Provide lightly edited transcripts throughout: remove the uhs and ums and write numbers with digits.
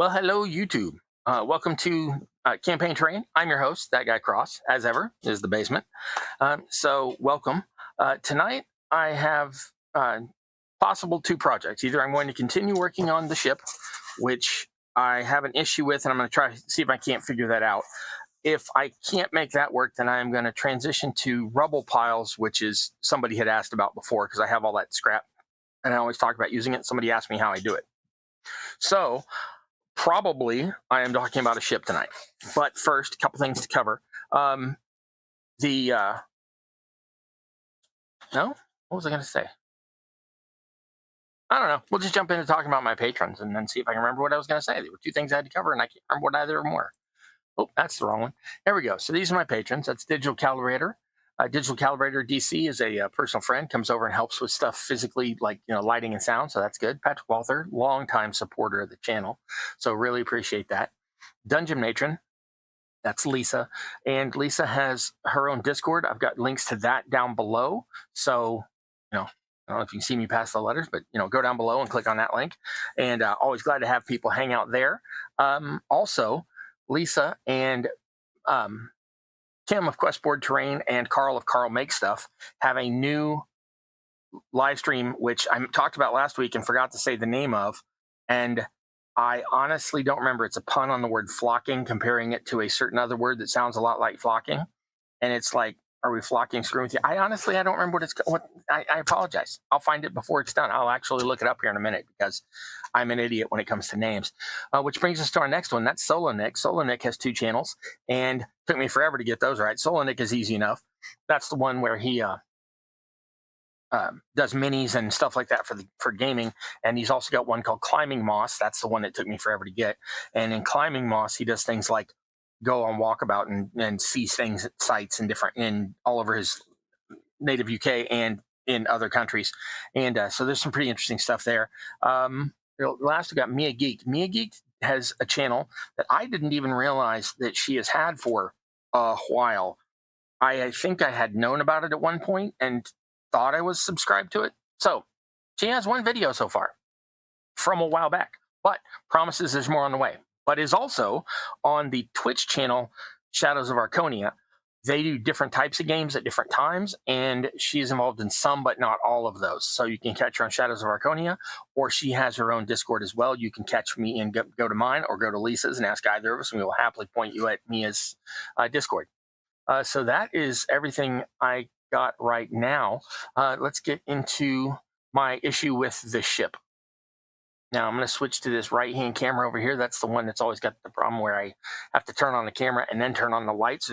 Well, hello, YouTube. Welcome to Campaign Terrain. I'm your host, that guy Cross, as ever, is the basement. So welcome. Tonight, I have possible two projects. Either I'm going to continue working on the ship, which I have an issue with, and I'm going to try to see if I can't figure that out. If I can't make that work, then I'm going to transition to rubble piles, which is somebody had asked about before, because I have all that scrap, and I always talk about using it. Somebody asked me how I do it. So probably I am talking about a ship tonight. But first, a couple things to cover. No? What was I going to say? I don't know. We'll just jump into talking about my patrons and then see if I can remember what I was going to say. There were two things I had to cover, and I can't remember what either of them were. Oh, that's the wrong one. There we go. So these are my patrons. That's Digital Calibrator. Digital Calibrator DC is a personal friend, comes over and helps with stuff physically, like lighting and sound, so that's good. Patrick Walther, longtime supporter of the channel, so really appreciate that. Dungeon Matron, that's Lisa, and Lisa has her own Discord. I've got links to that down below, so I don't know if you can see me past the letters, but go down below and click on that link, and always glad to have people hang out there. Also, Lisa and Kim of Questboard Terrain and Carl of Carl Make Stuff have a new live stream, which I talked about last week and forgot to say the name of. And I honestly don't remember. It's a pun on the word flocking, comparing it to a certain other word that sounds a lot like flocking. And it's like, are we flocking screwing with you? I don't remember what I apologize. I'll find it before it's done. I'll actually look it up here in a minute because I'm an idiot when it comes to names. Which brings us to our next one. That's Solo Nick. Solo Nick has two channels, and took me forever to get those right. Solo Nick is easy enough. That's the one where he does minis and stuff like that for gaming. And he's also got one called Climbing Moss. That's the one that took me forever to get. And in Climbing Moss, he does things like go on walkabout and see things at sites in all over his native UK and in other countries. And so there's some pretty interesting stuff there. Last we got Mia Geek. Mia Geek has a channel that I didn't even realize that she has had for a while. I think I had known about it at one point and thought I was subscribed to it. So she has one video so far from a while back, but promises there's more on the way. But is also on the Twitch channel Shadows of Arconia. They do different types of games at different times, and she's involved in some, but not all of those. So you can catch her on Shadows of Arconia, or she has her own Discord as well. You can catch me and go to mine, or go to Lisa's and ask either of us, and we will happily point you at Mia's Discord. So that is everything I got right now. Let's get into my issue with the ship. Now I'm going to switch to this right-hand camera over here. That's the one that's always got the problem where I have to turn on the camera and then turn on the lights.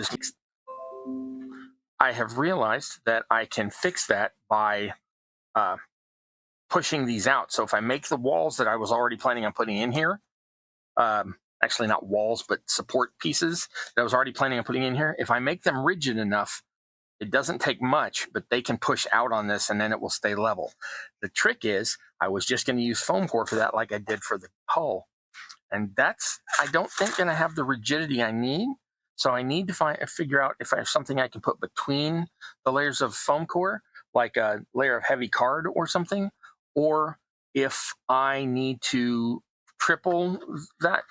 I have realized that I can fix that by pushing these out. So if I make the walls that I was already planning on putting in here, actually not walls, but support pieces that I was already planning on putting in here, if I make them rigid enough, it doesn't take much, but they can push out on this and then it will stay level. The trick is, I was just going to use foam core for that like I did for the hull. And that's, I don't think, going to have the rigidity I need. So I need to figure out if I have something I can put between the layers of foam core, like a layer of heavy card or something, or if I need to triple that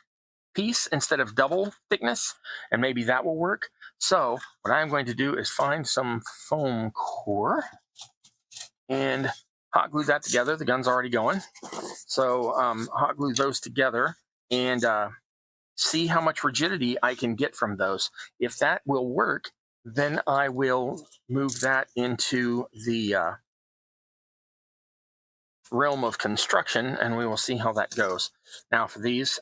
piece instead of double thickness, and maybe that will work. So what I'm going to do is find some foam core and hot glue that together. The gun's already going. So hot glue those together and see how much rigidity I can get from those. If that will work, then I will move that into the realm of construction, and we will see how that goes. Now for these,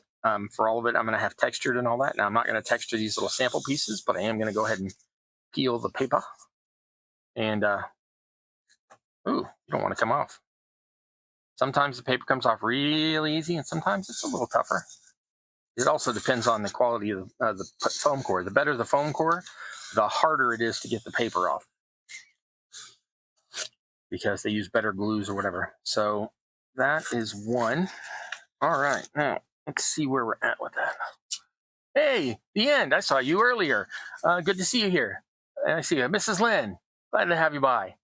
for all of it, I'm going to have textured and all that. Now I'm not going to texture these little sample pieces, but I am going to go ahead and peel the paper. And, ooh, you don't want to come off. Sometimes the paper comes off really easy, and sometimes it's a little tougher. It also depends on the quality of the foam core. The better the foam core, the harder it is to get the paper off, because they use better glues or whatever. So that is one. All right, now let's see where we're at with that. Hey, the end. I saw you earlier. Good to see you here. I see you, Mrs. Lynn. Glad to have you by.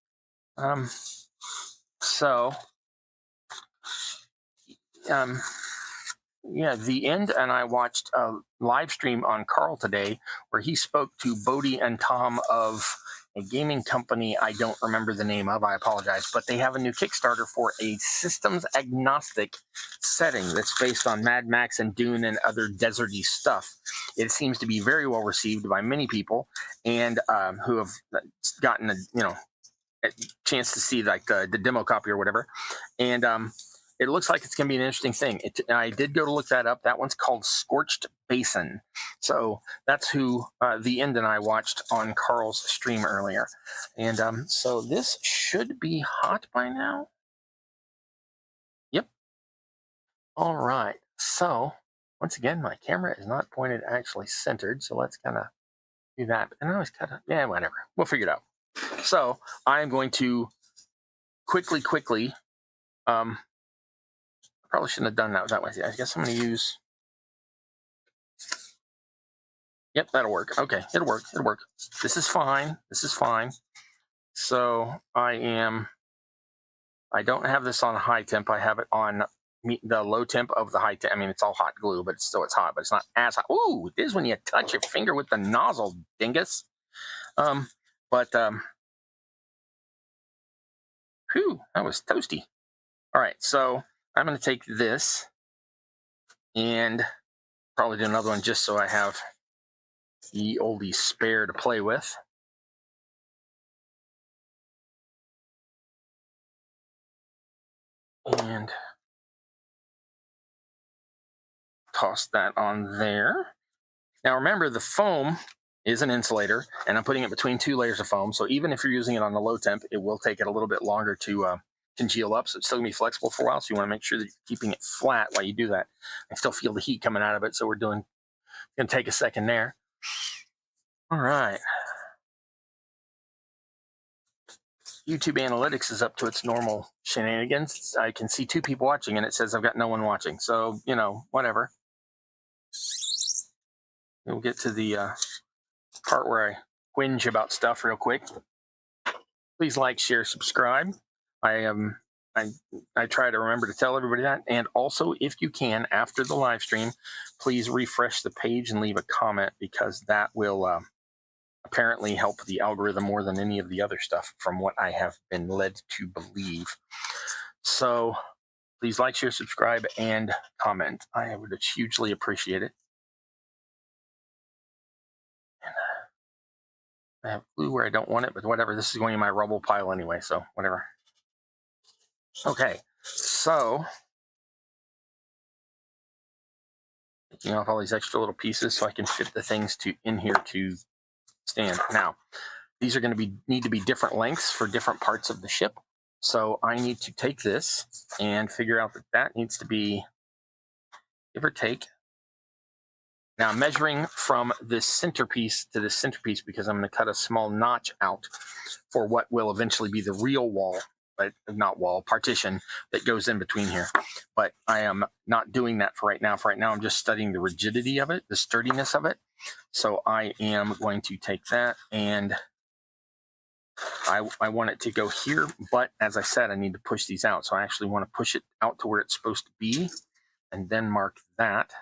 yeah, The End, and I watched a live stream on Carl today where he spoke to Bodie and Tom of a gaming company I don't remember the name of. I apologize, but they have a new Kickstarter for a systems agnostic setting that's based on Mad Max and Dune and other deserty stuff. It seems to be very well received by many people, and who have gotten a chance to see like the demo copy or whatever, and it looks like it's going to be an interesting thing. I did go to look that up. That one's called Scorched Basin. So that's who The End and I watched on Carl's stream earlier. And so this should be hot by now. Yep. All right. So once again, my camera is not pointed actually centered. So let's kind of do that. But then I always kind of, yeah, whatever. We'll figure it out. So I'm going to quickly, probably shouldn't have done that way. I guess I'm going to use, yep, that'll work. Okay, it'll work. This is fine. So I don't have this on high temp. I have it on the low temp of the high temp. I mean, it's all hot glue, but it's hot, but it's not as hot. Ooh, it is when you touch your finger with the nozzle, dingus. Whew, that was toasty. All right, so I'm going to take this and probably do another one just so I have the oldie spare to play with. And toss that on there. Now remember, the foam is an insulator, and I'm putting it between two layers of foam. So even if you're using it on the low temp, it will take it a little bit longer to congeal up. So it's still gonna be flexible for a while. So you want to make sure that you're keeping it flat while you do that. I still feel the heat coming out of it. So gonna take a second there. All right. YouTube analytics is up to its normal shenanigans. I can see 2 people watching and it says I've got no one watching. So, whatever. We'll get to the part where I whinge about stuff real quick. Please like, share, subscribe. I try to remember to tell everybody that. And also, if you can, after the live stream, please refresh the page and leave a comment, because that will apparently help the algorithm more than any of the other stuff, from what I have been led to believe. So please like, share, subscribe, and comment. I would hugely appreciate it. I have glue where I don't want it, but whatever. This is going in my rubble pile anyway, so whatever. Okay, so taking off all these extra little pieces so I can fit the things in here to stand. Now, these are going to need to be different lengths for different parts of the ship. So I need to take this and figure out that needs to be, give or take. Now I'm measuring from this centerpiece to this centerpiece because I'm going to cut a small notch out for what will eventually be the real wall, but not wall, partition that goes in between here. But I am not doing that for right now. For right now, I'm just studying the rigidity of it, the sturdiness of it. So I am going to take that, and I want it to go here. But as I said, I need to push these out. So I actually want to push it out to where it's supposed to be, and then mark that.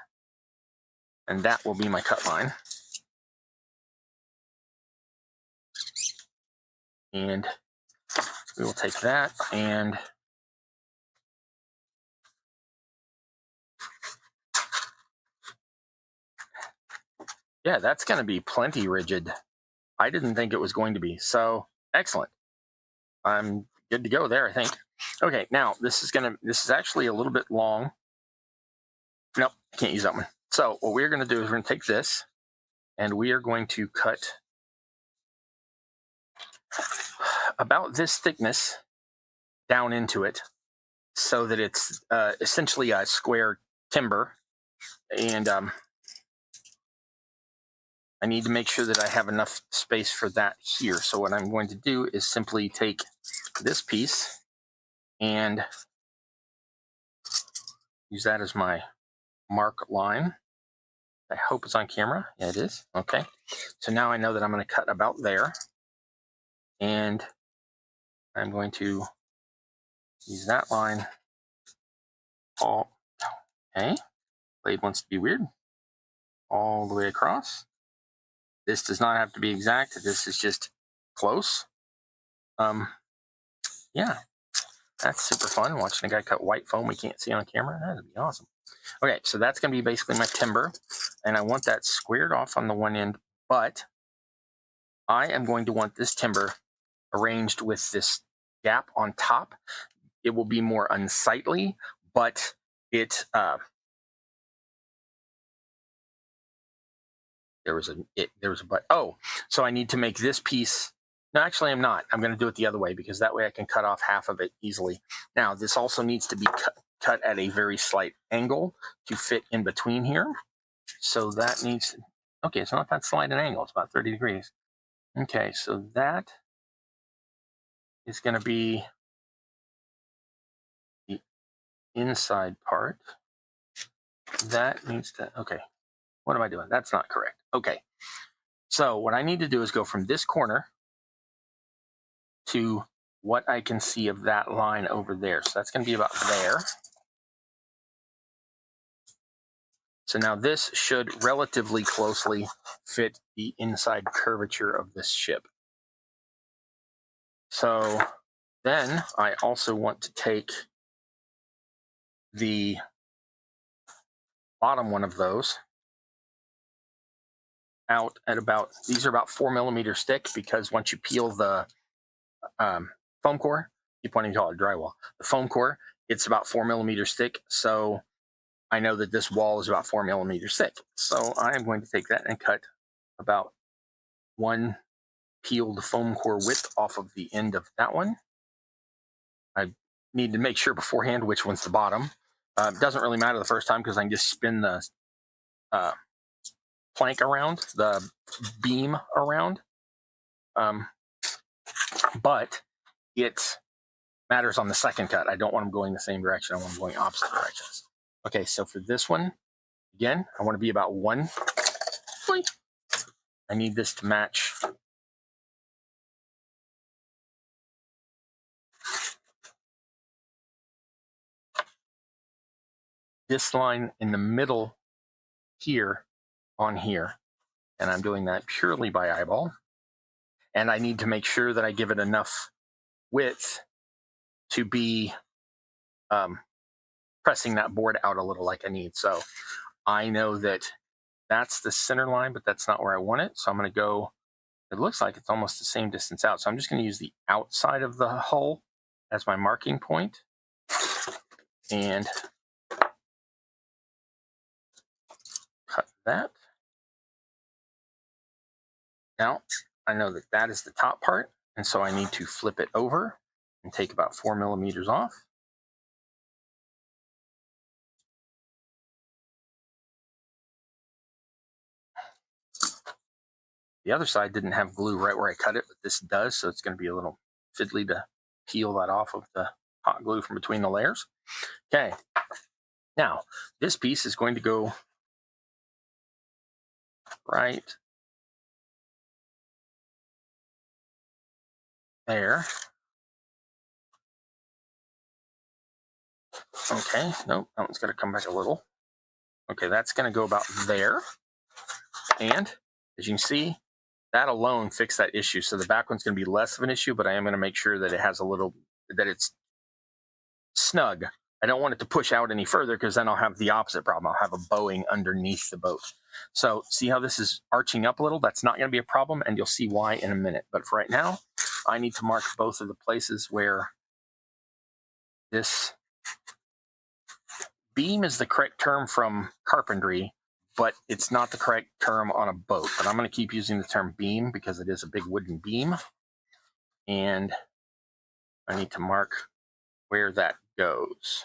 And that will be my cut line. And we will take that and yeah, that's going to be plenty rigid. I didn't think it was going to be. So excellent. I'm good to go there, I think. Okay, now this is actually a little bit long. Nope, I can't use that one. So what we're going to do is we're going to take this and we are going to cut about this thickness down into it so that it's essentially a square timber. And I need to make sure that I have enough space for that here. So what I'm going to do is simply take this piece and use that as my mark line. I hope it's on camera. Yeah, it is. Okay. So now I know that I'm going to cut about there. And I'm going to use that line. Okay. Blade wants to be weird. All the way across. This does not have to be exact. This is just close. Yeah, that's super fun. Watching a guy cut white foam we can't see on camera. That'd be awesome. Okay, so that's going to be basically my timber. And I want that squared off on the one end, but I am going to want this timber arranged with this gap on top. It will be more unsightly, but it there was a but. Oh, so I need to make this piece. No, actually, I'm not. I'm going to do it the other way because that way I can cut off half of it easily. Now, this also needs to be cut at a very slight angle to fit in between here. So that needs. Okay, it's not that slight an angle. It's about 30 degrees. Okay, so that is going to be the inside part. That needs to. Okay, what am I doing? That's not correct. Okay, so what I need to do is go from this corner to what I can see of that line over there. So that's going to be about there. So now this should relatively closely fit the inside curvature of this ship. So then I also want to take the bottom one of those out at about, these are about 4 millimeters thick because once you peel the foam core, keep wanting to call it drywall, the foam core, it's about 4 millimeters thick. So I know that this wall is about 4 millimeters thick. So I am going to take that and cut about 1 peeled foam core width off of the end of that one. I need to make sure beforehand which one's the bottom. It doesn't really matter the first time because I can just spin the plank around, the beam around. But it matters on the second cut. I don't want them going the same direction. I want them going opposite directions. Okay, so for this one, again, I want to be about 1. I need this to match this line in the middle here on here. And I'm doing that purely by eyeball. And I need to make sure that I give it enough width to be pressing that board out a little like I need. So I know that that's the center line, but that's not where I want it. So I'm going to go, it looks like it's almost the same distance out. So I'm just going to use the outside of the hull as my marking point. And cut that. Now, I know that that is the top part, and so I need to flip it over and take about 4 millimeters off. The other side didn't have glue right where I cut it, but this does, so it's going to be a little fiddly to peel that off of the hot glue from between the layers. Okay, now this piece is going to go right there. Okay, nope, that one's going to come back a little. Okay, that's going to go about there. And as you can see, that alone fixed that issue. So the back one's going to be less of an issue, but I am going to make sure that it has a little, that it's snug. I don't want it to push out any further because then I'll have the opposite problem. I'll have a bowing underneath the boat. So see how this is arching up a little? That's not going to be a problem, and you'll see why in a minute. But for right now, I need to mark both of the places where this beam is the correct term from carpentry, but it's not the correct term on a boat. But I'm going to keep using the term beam because it is a big wooden beam. And I need to mark where that goes.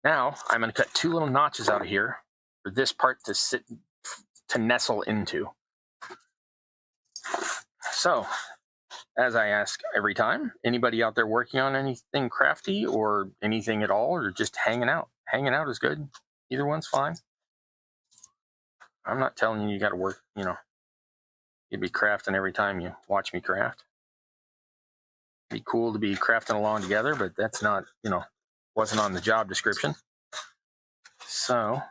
Now I'm going to cut 2 little notches out of here for this part to nestle into. So, as I ask every time, anybody out there working on anything crafty or anything at all, or just hanging out? Hanging out is good. Either one's fine. I'm not telling you you got to work, you know, you'd be crafting every time you watch me craft. It'd be cool to be crafting along together, but that's not, you know, wasn't on the job description. so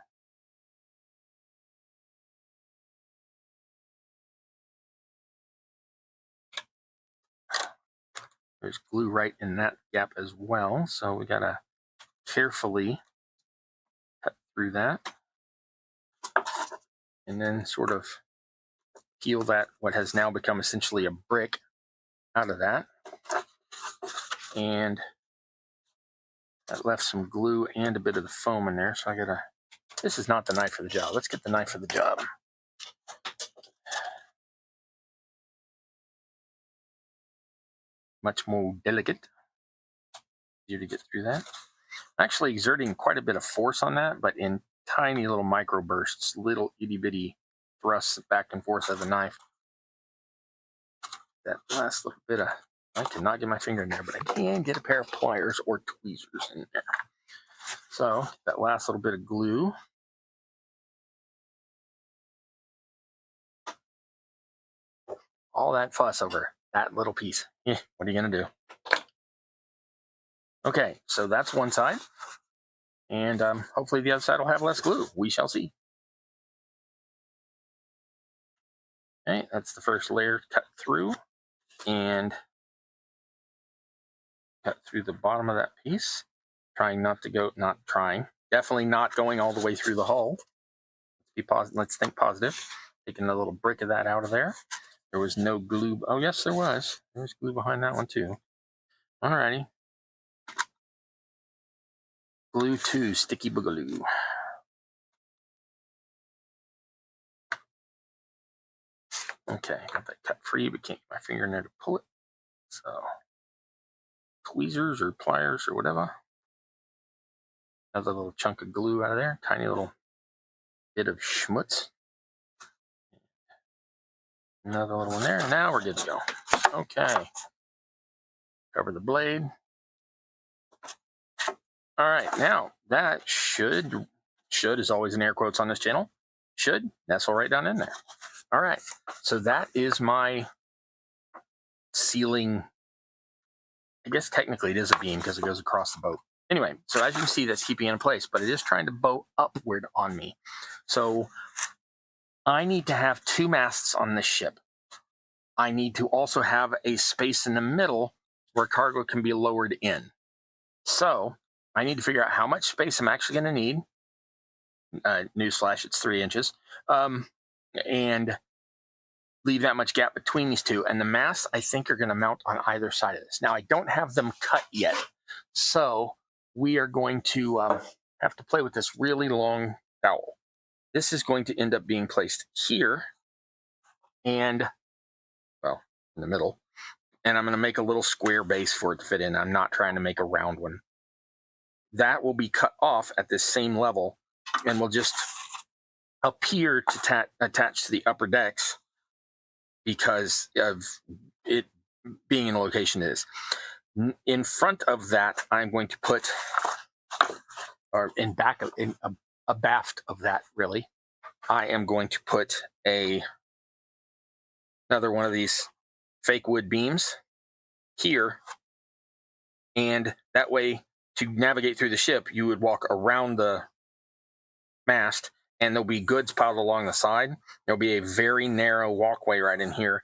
there's glue right in that gap as well. So we gotta carefully cut through that and then sort of peel that, what has now become essentially a brick, out of that. And that left some glue and a bit of the foam in there. So I gotta, this is not the knife for the job. Let's get the knife for the job. Much more delicate. Easier to get through that. Actually exerting quite a bit of force on that, but in tiny little micro bursts, little itty bitty thrusts back and forth of the knife. That last little bit of, I cannot get my finger in there, but I can get a pair of pliers or tweezers in there. So that last little bit of glue. All that fuss over that little piece. What are you going to do? Okay, so that's one side. And hopefully the other side will have less glue. We shall see. Okay, that's the first layer cut through. And cut through the bottom of that piece. Trying not to go, not trying. Definitely not going all the way through the hull. Be positive. Let's think positive. Taking a little brick of that out of there. There was no glue. Oh, yes, there was. There was glue behind that one, too. Alrighty. Glue 2, sticky boogaloo. Okay, got that cut free, but can't get my finger in there to pull it. So, tweezers or pliers or whatever. Another little chunk of glue out of there. Tiny little bit of schmutz. Another little one there. Now we're good to go. Okay. Cover the blade. All right, now that should is always in air quotes on this channel, should nestle right down in there. All right, so that is my ceiling. I guess technically it is a beam because it goes across the boat. Anyway, so as you can see, that's keeping it in place, but it is trying to bow upward on me. So I need to have 2 masts on this ship. I need to also have a space in the middle where cargo can be lowered in. So I need to figure out how much space I'm actually going to need. Newsflash, it's 3 inches. And leave that much gap between these two. And the masts, I think, are going to mount on either side of this. Now, I don't have them cut yet. So we are going to have to play with this really long dowel. This is going to end up being placed here and, well, in the middle. And I'm going to make a little square base for it to fit in. I'm not trying to make a round one. That will be cut off at this same level and will just appear to attach to the upper decks because of it being in the location it is. In front of that, I'm going to put, or in back of, in abaft of that, really, I am going to put another one of these fake wood beams here, and that way, to navigate through the ship, you would walk around the mast, and there'll be goods piled along the side. There'll be a very narrow walkway right in here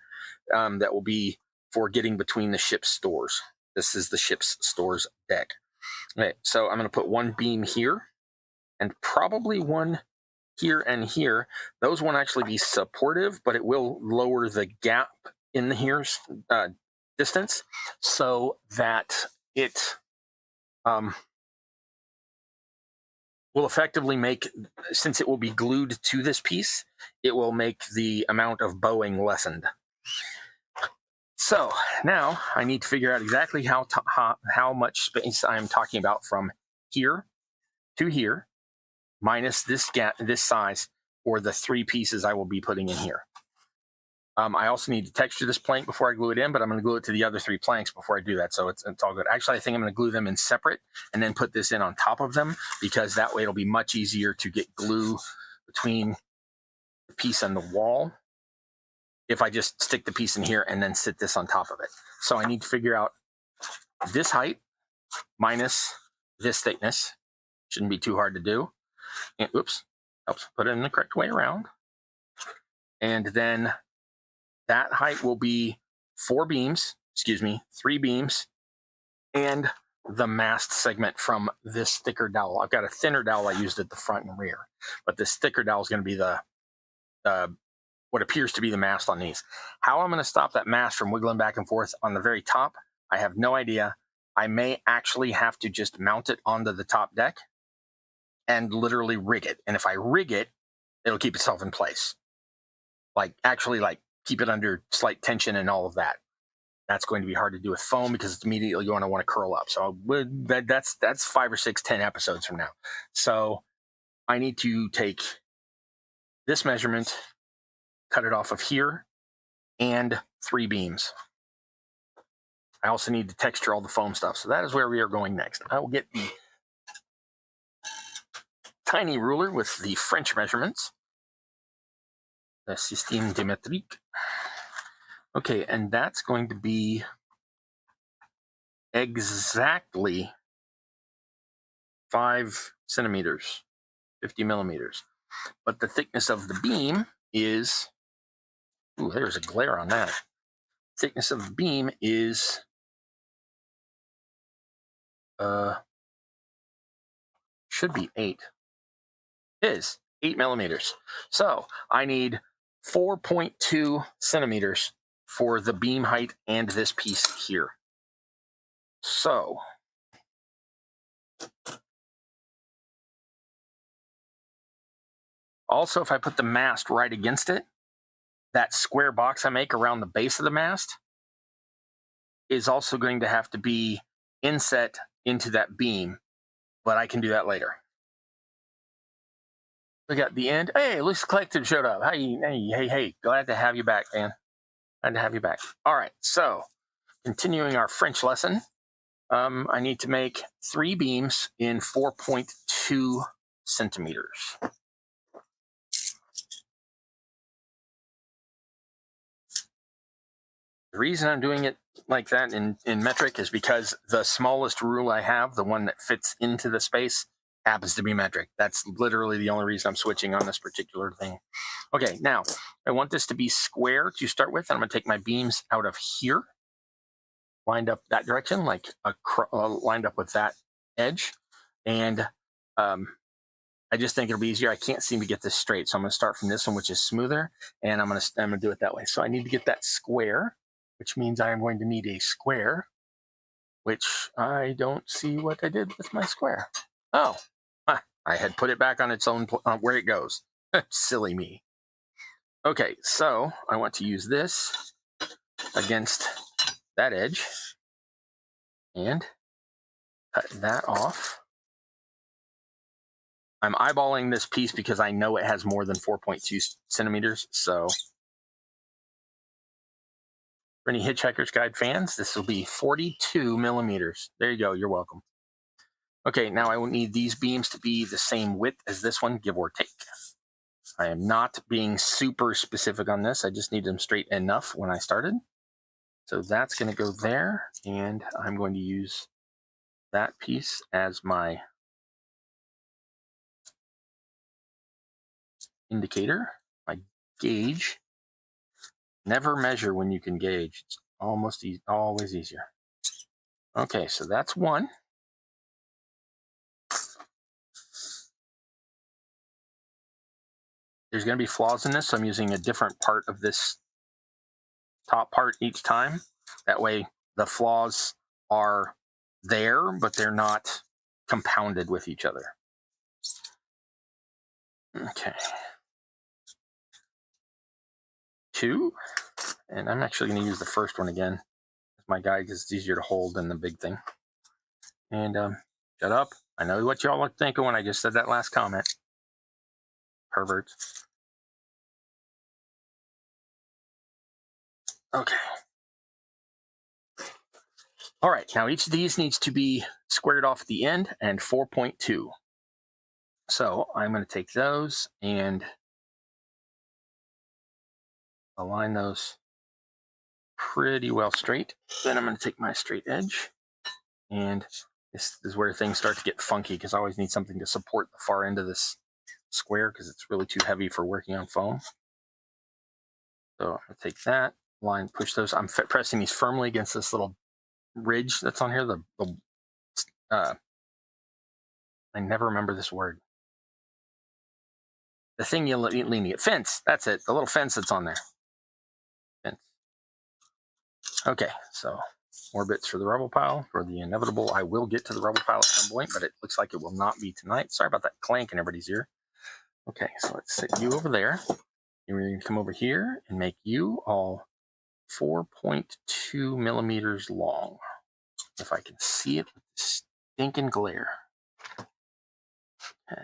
that will be for getting between the ship's stores. This is the ship's stores deck. Okay, so I'm going to put one beam here, and probably one here and here. Those won't actually be supportive, but it will lower the gap in the here's distance so that it will effectively make, since it will be glued to this piece, it will make the amount of bowing lessened. So now I need to figure out exactly how much space I'm talking about from here to here, minus this gap, this size, or the 3 pieces I will be putting in here. I also need to texture this plank before I glue it in, but I'm going to glue it to the other 3 planks before I do that, so it's all good. Actually, I think I'm going to glue them in separate and then put this in on top of them, because that way it'll be much easier to get glue between the piece and the wall if I just stick the piece in here and then sit this on top of it. So I need to figure out this height minus this thickness. Shouldn't be too hard to do. And, oops, helps put it in the correct way around. And then that height will be 3 beams, and the mast segment from this thicker dowel. I've got a thinner dowel I used at the front and rear, but this thicker dowel is going to be the what appears to be the mast on these. How I'm going to stop that mast from wiggling back and forth on the very top, I have no idea. I may actually have to just mount it onto the top deck and literally rig it. And if I rig it, it'll keep itself in place. Like actually like keep it under slight tension and all of that. That's going to be hard to do with foam because it's immediately going to want to curl up. So that's 5 or 6, 10 episodes from now. So I need to take this measurement, cut it off of here, and 3 beams. I also need to texture all the foam stuff. So that is where we are going next. I will get the tiny ruler with the French measurements. The système de métrique. Okay, and that's going to be exactly 5 centimeters, 50 millimeters. But the thickness of the beam is, ooh, there's a glare on that. Thickness of the beam is, should be 8. It is 8 millimeters. So I need 4.2 centimeters for the beam height and this piece here. So also, if I put the mast right against it, that square box I make around the base of the mast is also going to have to be inset into that beam, but I can do that later. We got the end. Hey, Loose Collective showed up. Hey. Glad to have you back, man. Glad to have you back. All right, so continuing our French lesson, I need to make 3 beams in 4.2 centimeters. The reason I'm doing it like that in metric is because the smallest rule I have, the one that fits into the space, happens to be metric. That's literally the only reason I'm switching on this particular thing. Okay, now I want this to be square to start with. I'm going to take my beams out of here, lined up that direction, like lined up with that edge. And I just think it'll be easier. I can't seem to get this straight, so I'm going to start from this one, which is smoother, and I'm going to do it that way. So I need to get that square, which means I am going to need a square, which I don't see what I did with my square. Oh, I had put it back on its own where it goes. Silly me. Okay, so I want to use this against that edge and cut that off. I'm eyeballing this piece because I know it has more than 4.2 centimeters. So for any Hitchhiker's Guide fans, this will be 42 millimeters. There you go. You're welcome. Okay, now I will need these beams to be the same width as this one, give or take. I am not being super specific on this. I just need them straight enough when I started. So that's going to go there, and I'm going to use that piece as my indicator, my gauge. Never measure when you can gauge. It's almost always easier. Okay, so that's one. There's going to be flaws in this, so I'm using a different part of this top part each time. That way the flaws are there, but they're not compounded with each other. Okay. 2. And I'm actually going to use the first one again. My guide is easier to hold than the big thing. And shut up. I know what y'all are thinking when I just said that last comment. Perverts. Okay. All right, now each of these needs to be squared off at the end and 4.2. So I'm going to take those and align those pretty well straight. Then I'm going to take my straight edge, and this is where things start to get funky because I always need something to support the far end of this square because it's really too heavy for working on foam. So I'm going to take that line, push those. I'm pressing these firmly against this little ridge that's on here. I never remember this word. The thing you lean it. Fence. That's it. The little fence that's on there. Fence. Okay, so more bits for the rubble pile. For the inevitable, I will get to the rubble pile at some point, but it looks like it will not be tonight. Sorry about that clank in everybody's ear. Okay, so let's set you over there. And we're going to come over here and make you all 4.2 millimeters long. If I can see it with the stinking glare. Okay.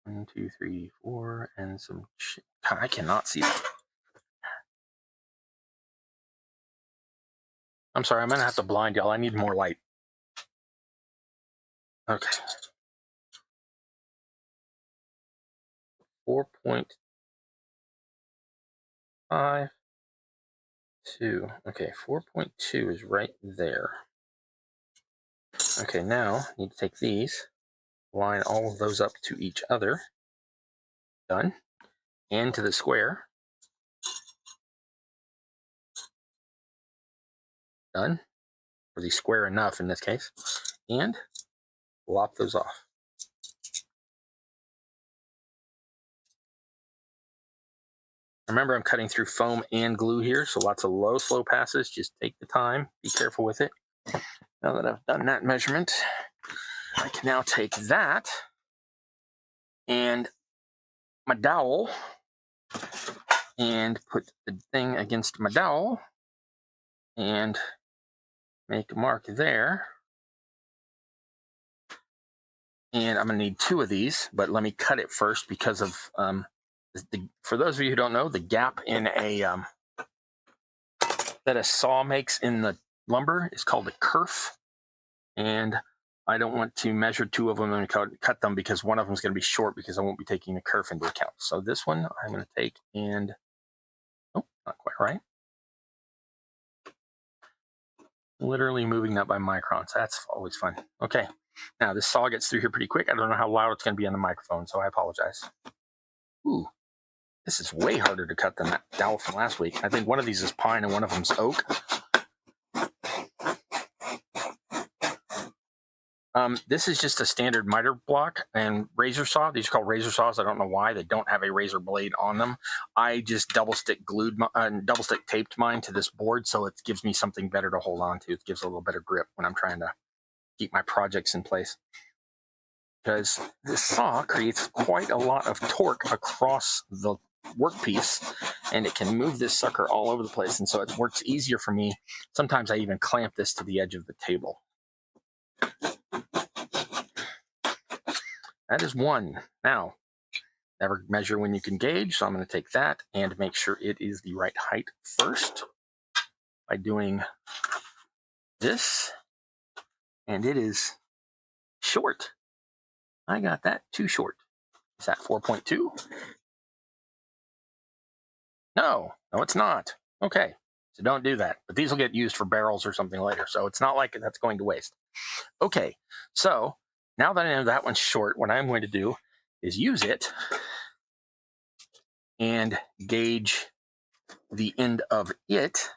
1, 2, 3, 4, and some shit. God, I cannot see that. I'm sorry, I'm going to have to blind y'all. I need more light. Okay. 4.52. Okay, 4.2 is right there. Okay, now I need to take these, line all of those up to each other. Done. And to the square. Done. Or the square enough in this case. And lop those off. Remember, I'm cutting through foam and glue here, so lots of low, slow passes. Just take the time. Be careful with it. Now that I've done that measurement, I can now take that and my dowel and put the thing against my dowel and make a mark there. And I'm going to need 2 of these, but let me cut it first because of, for those of you who don't know, the gap in that a saw makes in the lumber is called a kerf. And I don't want to measure 2 of them and cut them because one of them is going to be short because I won't be taking the kerf into account. So this one I'm going to take and, oh, not quite right. Literally moving that by microns. That's always fun. Okay. Now, this saw gets through here pretty quick. I don't know how loud it's going to be on the microphone, so I apologize. Ooh, this is way harder to cut than that dowel from last week. I think one of these is pine and one of them's oak. This is just a standard miter block and razor saw. These are called razor saws. I don't know why. They don't have a razor blade on them. I just double stick taped mine to this board, so it gives me something better to hold on to. It gives a little better grip when I'm trying to keep my projects in place. Because this saw creates quite a lot of torque across the workpiece, and it can move this sucker all over the place. And so it works easier for me. Sometimes I even clamp this to the edge of the table. That is one. Now, never measure when you can gauge, so I'm going to take that and make sure it is the right height first by doing this. And it is short. I got that too short. Is that 4.2? No, it's not. Okay, so don't do that. But these will get used for barrels or something later, so it's not like that's going to waste. Okay, so now that I know that one's short, what I'm going to do is use it and gauge the end of it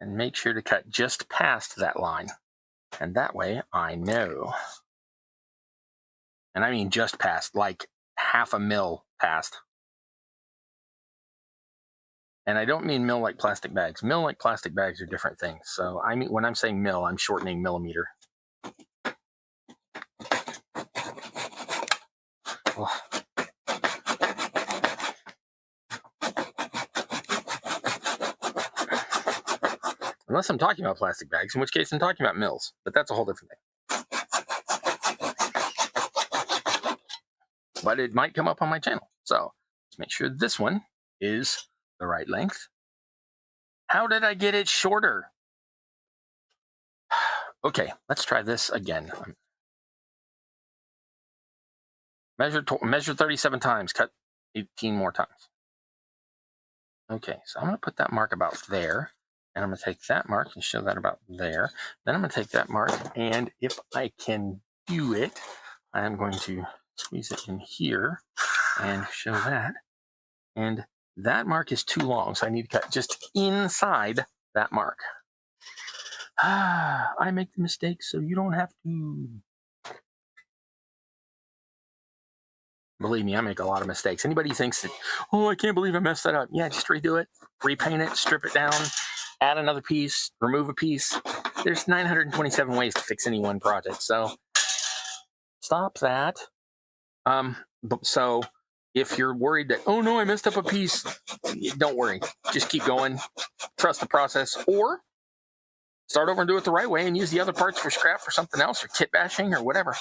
and make sure to cut just past that line. And that way I know. And I mean just past, like 1/2 mil past. And I don't mean mil like plastic bags. Mil like plastic bags are different things. So I mean, when I'm saying mil, I'm shortening millimeter. Oh. Unless I'm talking about plastic bags, in which case I'm talking about mils, but that's a whole different thing. But it might come up on my channel. So let's make sure this one is the right length. How did I get it shorter? Okay, let's try this again. Measure 37 times, cut 18 more times. Okay, so I'm going to put that mark about there. And I'm going to take that mark and show that about there. Then I'm going to take that mark, and if I can do it, I am going to squeeze it in here and show that. And that mark is too long, so I need to cut just inside that mark. I make the mistakes so you don't have to. Believe me, I make a lot of mistakes. Anybody thinks that, oh, I can't believe I messed that up. Yeah, just redo it, repaint it, strip it down, add another piece, remove a piece. There's 927 ways to fix any one project, so stop that. So if you're worried that, oh no, I messed up a piece, don't worry. Just keep going. Trust the process, or start over and do it the right way and use the other parts for scrap for something else, or kit bashing, or whatever.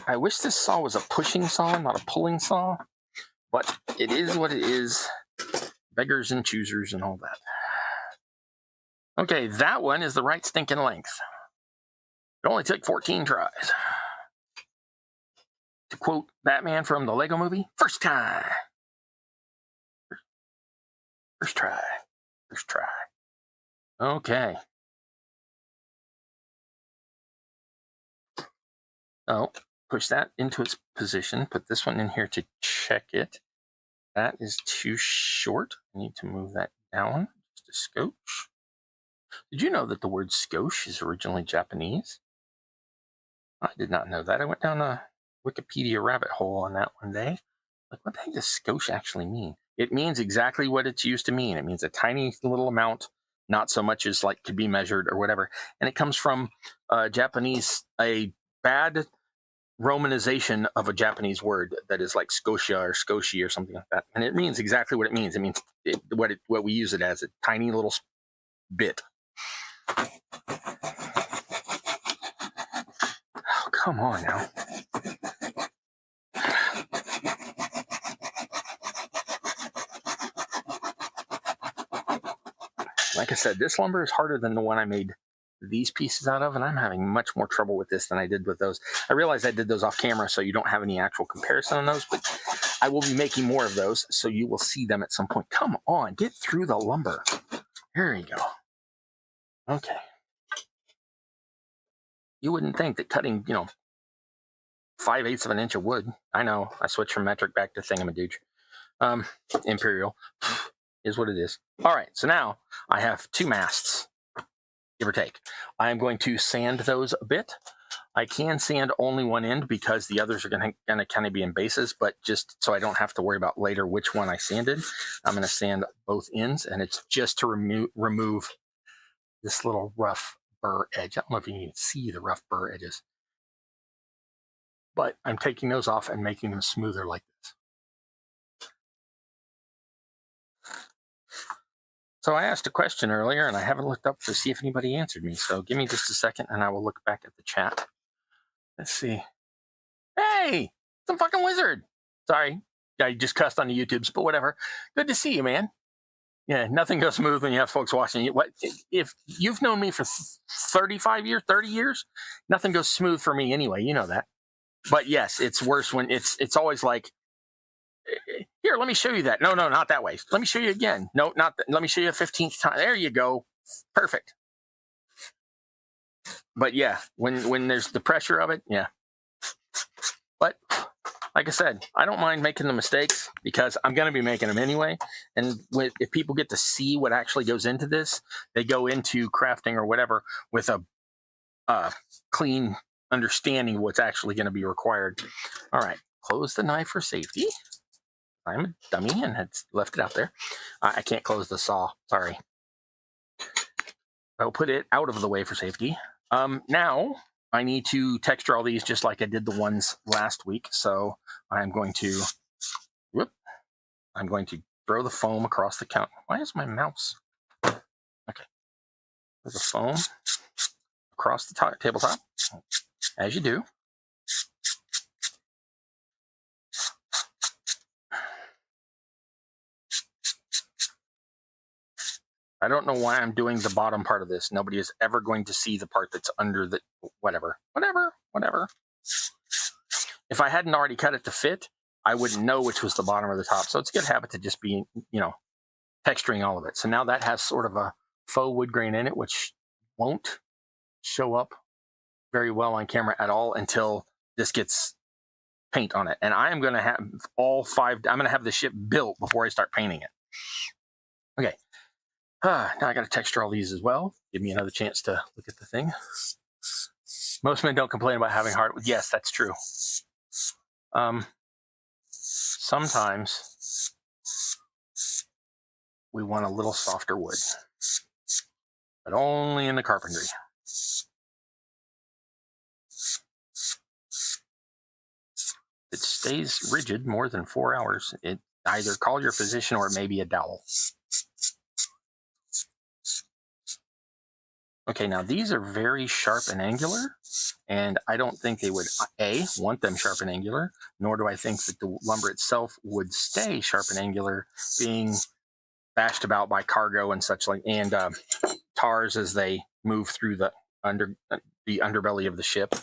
I wish this saw was a pushing saw, not a pulling saw, but it is what it is. Beggars and choosers and all that. Okay, that one is the right stinking length. It only took 14 tries. To quote Batman from the Lego movie, first try. First try. First try. Okay. Oh, push that into its position. Put this one in here to check it. That is too short. I need to move that down just a scotch. Did you know that the word skosh is originally Japanese? I did not know that. I went down a Wikipedia rabbit hole on that one day. Like, what the heck does skosh actually mean? It means exactly what it's used to mean. It means a tiny little amount, not so much as like could be measured or whatever. And it comes from Japanese, a bad romanization of a Japanese word that is like Scotia or Scoshi or something like that. And it means exactly what it means. It means what we use it as, a tiny little bit. Oh, come on now. Like I said, this lumber is harder than the one I made these pieces out of, and I'm having much more trouble with this than I did with those. I realized I did those off camera, so you don't have any actual comparison on those, but I will be making more of those, so you will see them at some point. Come on, get through the lumber. Here you go. Okay. You wouldn't think that cutting, 5/8 of an inch of wood. I know, I switched from metric back to thingamadooch. Imperial is what it is. All right, so now I have 2 masts, give or take. I am going to sand those a bit. I can sand only one end because the others are going to kind of be in bases, but just so I don't have to worry about later which one I sanded, I'm going to sand both ends, and it's just to remove this little rough burr edge. I don't know if you can see the rough burr edges, but I'm taking those off and making them smoother like this. So I asked a question earlier, and I haven't looked up to see if anybody answered me. So give me just a second, and I will look back at the chat. Let's see. Hey, some fucking wizard. Sorry, I just cussed on the YouTubes, but whatever. Good to see you, man. Yeah, nothing goes smooth when you have folks watching you. What if you've known me for 35 years, 30 years? Nothing goes smooth for me anyway. You know that. But yes, it's worse when it's always like, here, let me show you that. No, not that way. Let me show you again. No, not that. Let me show you a 15th time. There you go. Perfect. But yeah, when there's the pressure of it, yeah. But like I said, I don't mind making the mistakes because I'm going to be making them anyway. And if people get to see what actually goes into this, they go into crafting or whatever with a clean understanding of what's actually going to be required. All right, close the knife for safety. I'm a dummy and had left it out there. I can't close the saw. Sorry. I'll put it out of the way for safety. Now I need to texture all these just like I did the ones last week. So I'm going to throw the foam across the count. Why is my mouse? Okay. There's a foam across the tabletop, as you do. I don't know why I'm doing the bottom part of this. Nobody is ever going to see the part that's under the whatever. If I hadn't already cut it to fit, I wouldn't know which was the bottom or the top. So it's a good habit to just be, texturing all of it. So now that has sort of a faux wood grain in it, which won't show up very well on camera at all until this gets paint on it. And I am going to have all 5, I'm going to have the ship built before I start painting it. Okay. Now I got to texture all these as well. Give me another chance to look at the thing. Most men don't complain about having hard. Yes, that's true. Sometimes we want a little softer wood, but only in the carpentry. It stays rigid more than 4 hours. It either call your physician or it may be a dowel. Okay, now these are very sharp and angular, and I don't think they would, A, want them sharp and angular, nor do I think that the lumber itself would stay sharp and angular, being bashed about by cargo and such like, and tars as they move through the underbelly of the ship.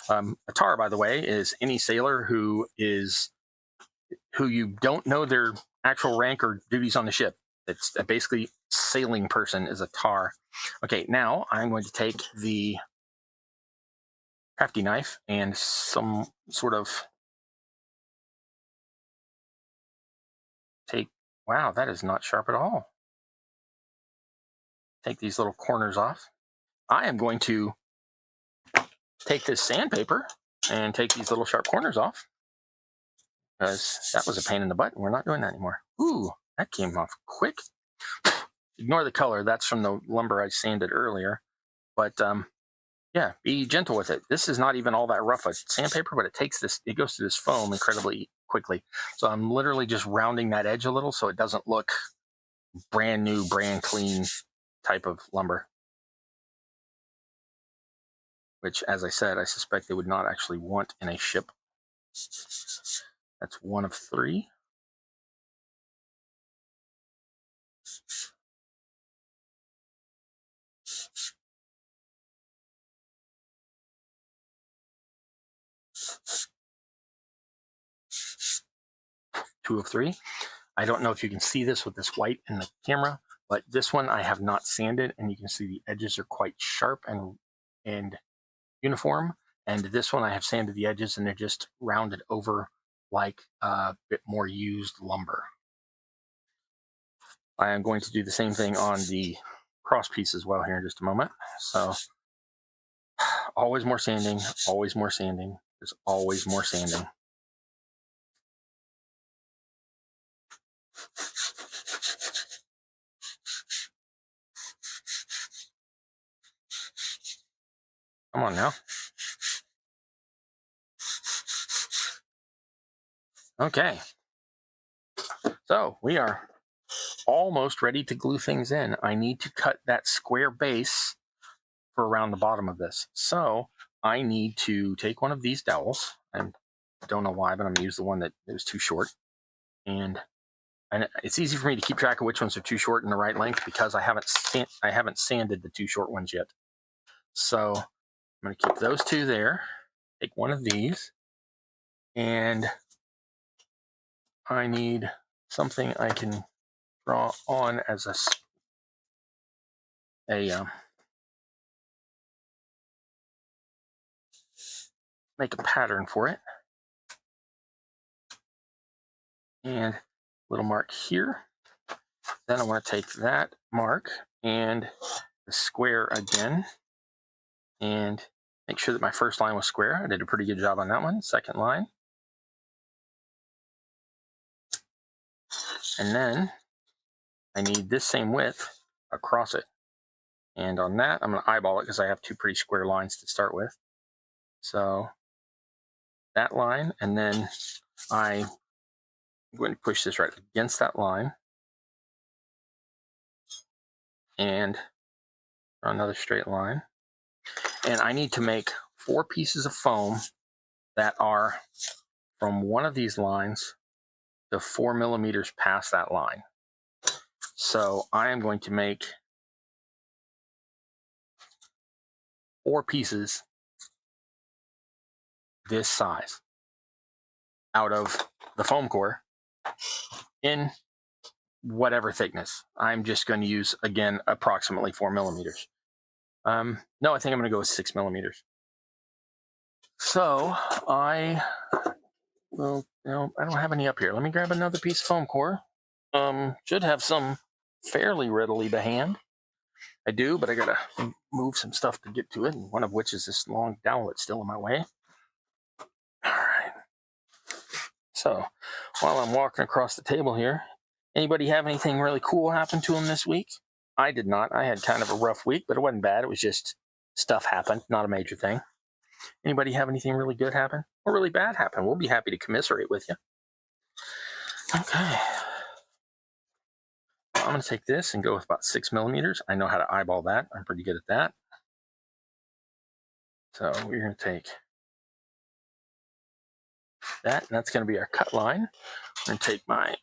A tar, by the way, is any sailor who you don't know their actual rank or duties on the ship. It's basically sailing person is a tar. Okay, now I'm going to take the crafty knife and some sort of wow, that is not sharp at all. Take these little corners off. I am going to take this sandpaper and take these little sharp corners off, because that was a pain in the butt and we're not doing that anymore. Ooh, that came off quick. Ignore the color, that's from the lumber I sanded earlier. But yeah, be gentle with it. This is not even all that rough a sandpaper, but it goes through this foam incredibly quickly. So I'm literally just rounding that edge a little so it doesn't look brand new, brand clean type of lumber. Which, as I said, I suspect they would not actually want in a ship. That's 1 of 3. Two of 3. I don't know if you can see this with this white in the camera, but this one I have not sanded, and you can see the edges are quite sharp and uniform. And this one I have sanded the edges, and they're just rounded over like a bit more used lumber. I am going to do the same thing on the cross piece as well here in just a moment. So always more sanding, always more sanding. There's always more sanding. Come on now. Okay. So we are almost ready to glue things in. I need to cut that square base for around the bottom of this. So I need to take one of these dowels. I don't know why, but I'm going to use the one that was too short. And it's easy for me to keep track of which ones are too short and the right length because I haven't sanded the too short ones yet. So I'm going to keep those 2 there. Take one of these, and I need something I can draw on as make a pattern for it. And little mark here. Then I want to take that mark and the square again and make sure that my first line was square. I did a pretty good job on that one. Second line. And then I need this same width across it. And on that, I'm going to eyeball it because I have 2 pretty square lines to start with. So that line, and then I'm going to push this right against that line. And another straight line. And I need to make 4 pieces of foam that are from one of these lines to 4 millimeters past that line. So I am going to make 4 pieces this size out of the foam core in whatever thickness. I'm just going to use, again, approximately 4 millimeters. No, I think I'm going to go with 6 millimeters. So I will, I don't have any up here. Let me grab another piece of foam core. Should have some fairly readily to hand. I do, but I gotta move some stuff to get to it, and one of which is this long dowel that's still in my way. All right. So while I'm walking across the table here, anybody have anything really cool happen to them this week? I did not. I had kind of a rough week, but it wasn't bad. It was just stuff happened, not a major thing. Anybody have anything really good happen or really bad happen? We'll be happy to commiserate with you. Okay. Well, I'm going to take this and go with about 6 millimeters. I know how to eyeball that. I'm pretty good at that. So we're going to take that, and that's going to be our cut line. I'm going to take my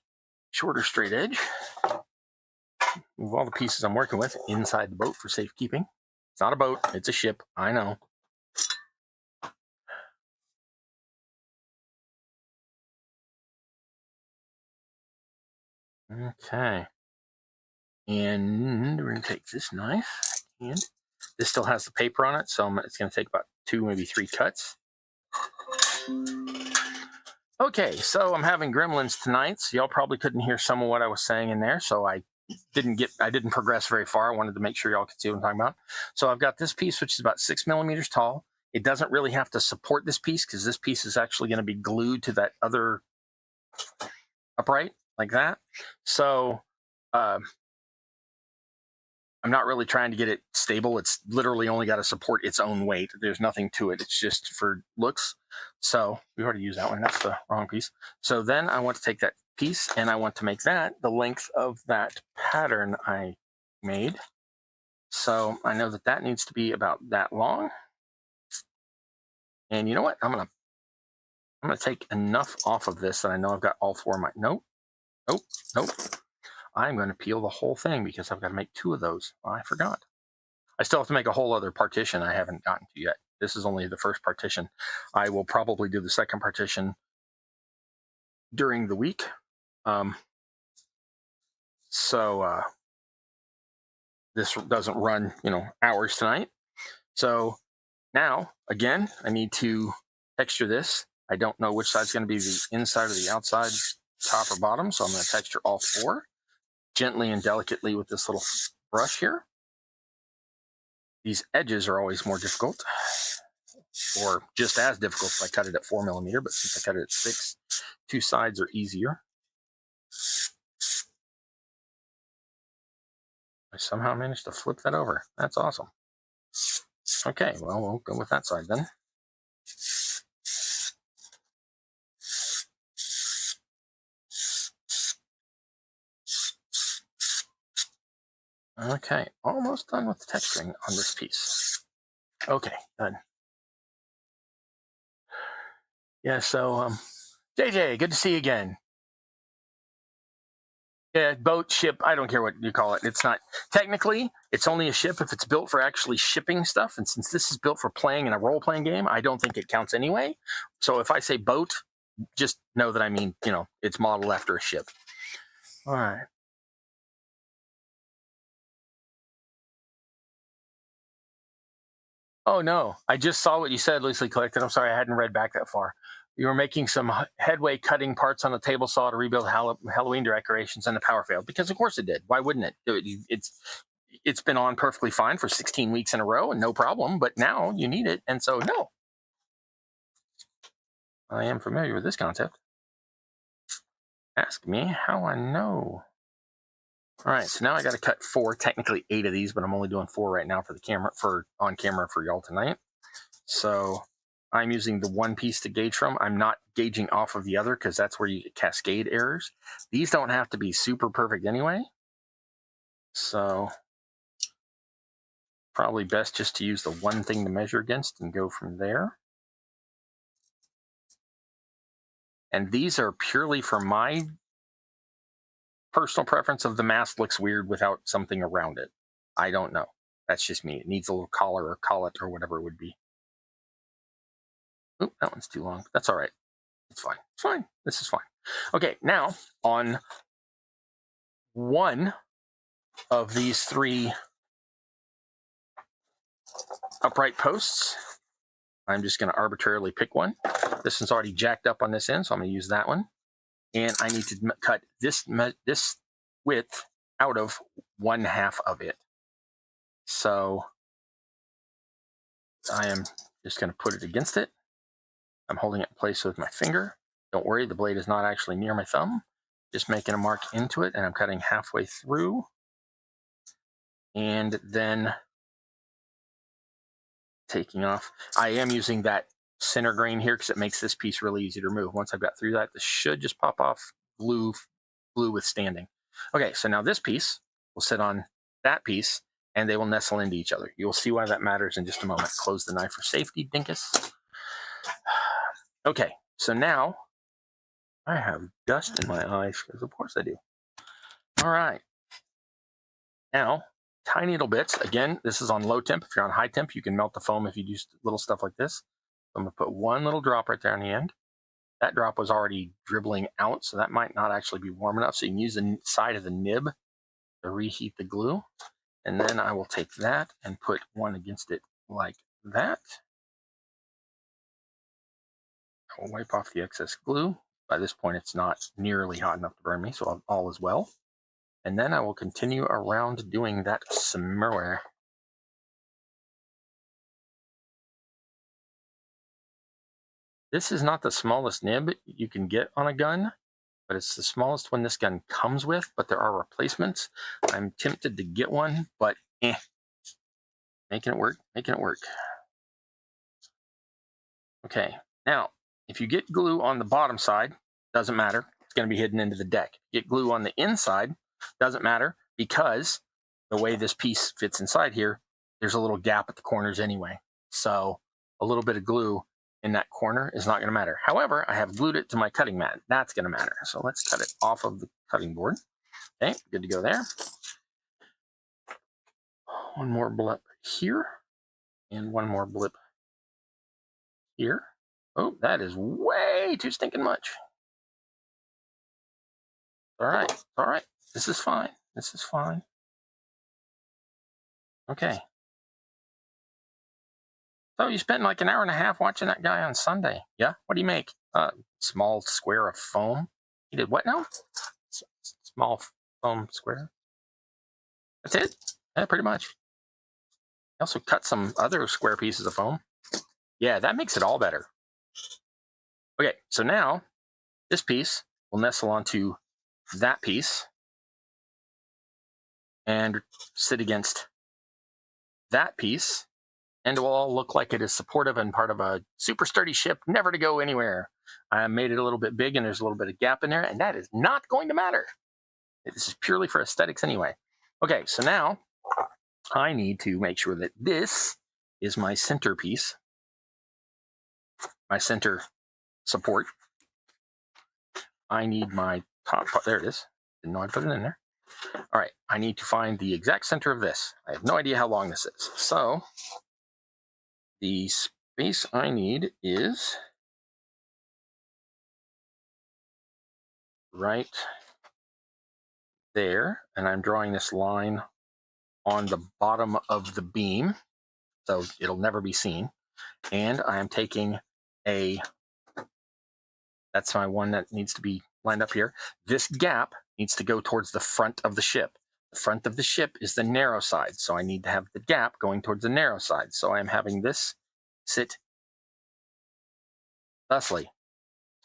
shorter straight edge, move all the pieces I'm working with inside the boat for safekeeping. It's not a boat, it's a ship, I know. Okay. And we're going to take this knife, and this still has the paper on it, so it's going to take about 2, maybe 3 cuts. Okay, so I'm having gremlins tonight, so y'all probably couldn't hear some of what I was saying in there, so I didn't progress very far. I wanted to make sure y'all could see what I'm talking about. So I've got this piece, which is about 6 millimeters tall. It doesn't really have to support this piece because this piece is actually going to be glued to that other upright like that. So I'm not really trying to get it stable. It's literally only got to support its own weight. There's nothing to it. It's just for looks. So we already used that one. That's the wrong piece. So then I want to take that piece and I want to make that the length of that pattern I made. So I know that that needs to be about that long. And you know what? I'm gonna take enough off of this that I know I've got all 4 of my, nope. I'm going to peel the whole thing because I've got to make 2 of those. Oh, I forgot. I still have to make a whole other partition I haven't gotten to yet. This is only the first partition. I will probably do the second partition during the week. So this doesn't run, hours tonight. So now, again, I need to texture this. I don't know which side's going to be the inside or the outside, top or bottom. So I'm going to texture all 4 gently and delicately with this little brush here. These edges are always more difficult, or just as difficult if I cut it at 4 millimeter, but since I cut it at 6, 2 sides are easier. I somehow managed to flip that over. That's awesome. Okay, well, we'll go with that side then. Okay, almost done with the texturing on this piece. Okay, done. Yeah, so, JJ, good to see you again. Yeah, boat, ship, I don't care what you call it. It's not, technically, it's only a ship if it's built for actually shipping stuff. And since this is built for playing in a role-playing game, I don't think it counts anyway. So if I say boat, just know that I mean, it's modeled after a ship. All right. Oh, no. I just saw what you said, loosely collected. I'm sorry, I hadn't read back that far. You were making some headway cutting parts on the table saw to rebuild Halloween decorations, and the power failed. Because, of course, it did. Why wouldn't it? It's been on perfectly fine for 16 weeks in a row and no problem. But now you need it. And so, no. I am familiar with this concept. Ask me how I know. All right, so now I got to cut 4, technically 8 of these, but I'm only doing 4 right now for the camera, on camera for y'all tonight. So I'm using the one piece to gauge from. I'm not gauging off of the other because that's where you get cascade errors. These don't have to be super perfect anyway. So probably best just to use the one thing to measure against and go from there. And these are purely for my personal preference of the mask looks weird without something around it. I don't know. That's just me. It needs a little collar or collet or whatever it would be. Oop, that one's too long. That's all right. It's fine. It's fine. This is fine. Okay, now on one of these 3 upright posts, I'm just going to arbitrarily pick one. This one's already jacked up on this end, so I'm going to use that one. And I need to cut this width out of 1/2 of it. So I am just going to put it against it. I'm holding it in place with my finger. Don't worry, the blade is not actually near my thumb. Just making a mark into it, and I'm cutting halfway through. And then taking off. I am using that center grain here because it makes this piece really easy to remove. Once I've got through that, this should just pop off glue withstanding. Okay, so now this piece will sit on that piece and they will nestle into each other. You'll see why that matters in just a moment. Close the knife for safety, dinkus. Okay, so now I have dust in my eyes because of course I do. All right. Now, tiny little bits. Again, this is on low temp. If you're on high temp, you can melt the foam if you do little stuff like this. I'm going to put one little drop right there on the end. That drop was already dribbling out, so that might not actually be warm enough. So you can use the side of the nib to reheat the glue. And then I will take that and put one against it like that. I will wipe off the excess glue. By this point, it's not nearly hot enough to burn me, so all is well. And then I will continue around doing that some more. This is not the smallest nib you can get on a gun, but it's the smallest one this gun comes with, but there are replacements. I'm tempted to get one, but making it work, making it work. Okay, now, if you get glue on the bottom side, doesn't matter. It's going to be hidden into the deck. Get glue on the inside, doesn't matter, because the way this piece fits inside here, there's a little gap at the corners anyway. So a little bit of glue in that corner is not going to matter. However, I have glued it to my cutting mat. That's going to matter. So let's cut it off of the cutting board. Okay, good to go there. One more blip here, and one more blip here. Oh, that is way too stinking much. All right, all right. This is fine. This is fine. Okay. So you spent like an hour and a half watching that guy on Sunday. Yeah? What do you make? Small square of foam. You did what now? Small foam square. That's it? Yeah, pretty much. I also cut some other square pieces of foam. Yeah, that makes it all better. Okay, so now this piece will nestle onto that piece and sit against that piece, and it will all look like it is supportive and part of a super sturdy ship, never to go anywhere. I made it a little bit big, and there's a little bit of gap in there, and that is not going to matter. This is purely for aesthetics anyway. Okay, so now I need to make sure that this is my centerpiece, my center support. I need my top part. There it is. Didn't know I put it in there. All right, I need to find the exact center of this. I have no idea how long this is. So the space I need is right there, and I'm drawing this line on the bottom of the beam, so it'll never be seen. And I'm taking that's my one that needs to be lined up here. This gap needs to go towards the front of the ship. The front of the ship is the narrow side, so I need to have the gap going towards the narrow side. So I'm having this sit thusly.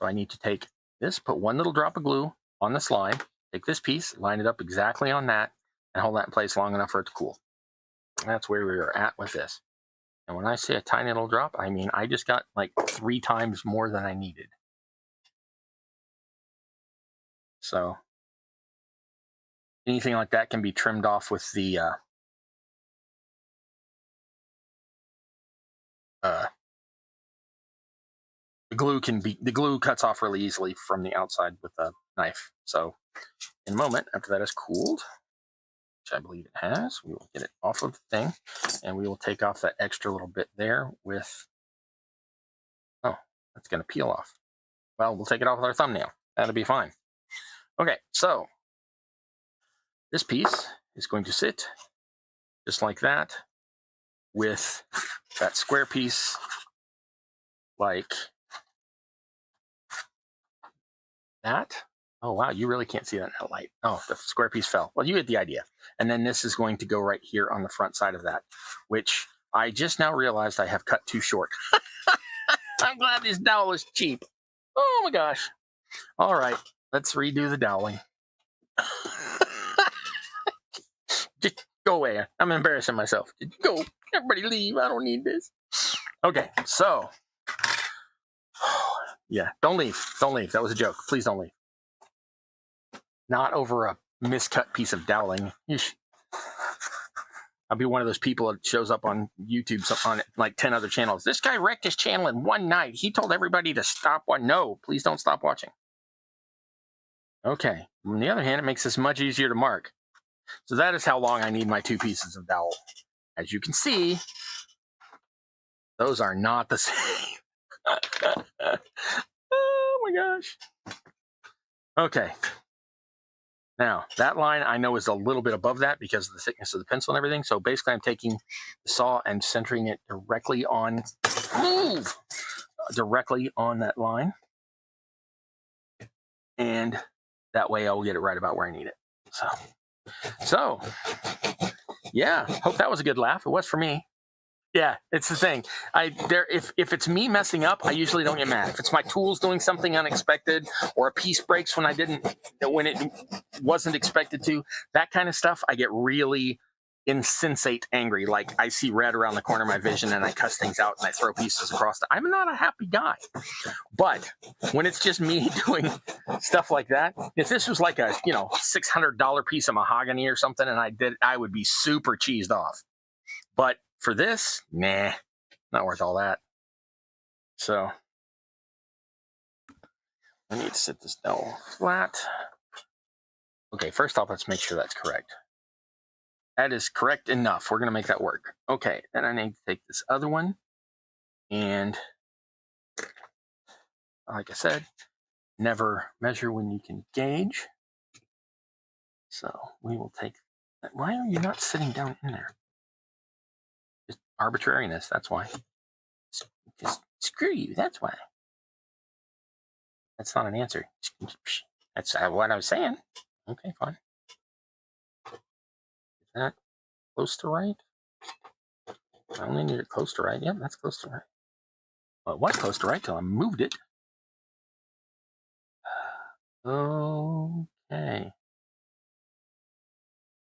So I need to take this, put one little drop of glue on the slide, take this piece, line it up exactly on that, and hold that in place long enough for it to cool. And that's where we are at with this. And when I say a tiny little drop, I mean I just got like 3 times more than I needed. So anything like that can be trimmed off with the the glue cuts off really easily from the outside with a knife. So in a moment, after that has cooled, which I believe it has, we will get it off of the thing, and we will take off that extra little bit there with, oh, that's going to peel off. Well, we'll take it off with our thumbnail. That'll be fine. Okay, so this piece is going to sit just like that with that square piece like that. Oh, wow, you really can't see that in that light. Oh, the square piece fell. Well, you get the idea. And then this is going to go right here on the front side of that, which I just now realized I have cut too short. I'm glad this dowel is cheap. Oh, my gosh. All right, let's redo the doweling. Just go away. I'm embarrassing myself. Just go. Everybody leave. I don't need this. Okay, so. Yeah, don't leave. Don't leave. That was a joke. Please don't leave. Not over a miscut piece of doweling. Yeesh. I'll be one of those people that shows up on YouTube on like 10 other channels. This guy wrecked his channel in one night. He told everybody to stop. No, please don't stop watching. Okay. On the other hand, it makes this much easier to mark. So that is how long I need my 2 pieces of dowel. As you can see, those are not the same. Oh my gosh. Okay. Now, that line I know is a little bit above that because of the thickness of the pencil and everything. So basically, I'm taking the saw and centering it directly on, directly on that line. And that way I'll get it right about where I need it. So yeah, hope that was a good laugh. It was for me. Yeah, it's the thing. If it's me messing up, I usually don't get mad. If it's my tools doing something unexpected, or a piece breaks when it wasn't expected to, that kind of stuff, I get really insensate angry. Like I see red around the corner of my vision, and I cuss things out, and I throw pieces across. I'm not a happy guy. But when it's just me doing stuff like that, if this was like a $600 piece of mahogany or something, and I would be super cheesed off. But for this, nah, not worth all that. So I need to sit this dowel flat. Okay, first off, let's make sure that's correct. That is correct enough. We're going to make that work. Okay, then I need to take this other one. And like I said, never measure when you can gauge. So we will take that. Why are you not sitting down in there? Just arbitrariness, that's why. Just screw you, that's why. That's not an answer. That's what I was saying. Okay, fine. Is that close to right? I only need it close to right. Yep, that's close to right. Well, it was close to right till I moved it. Okay.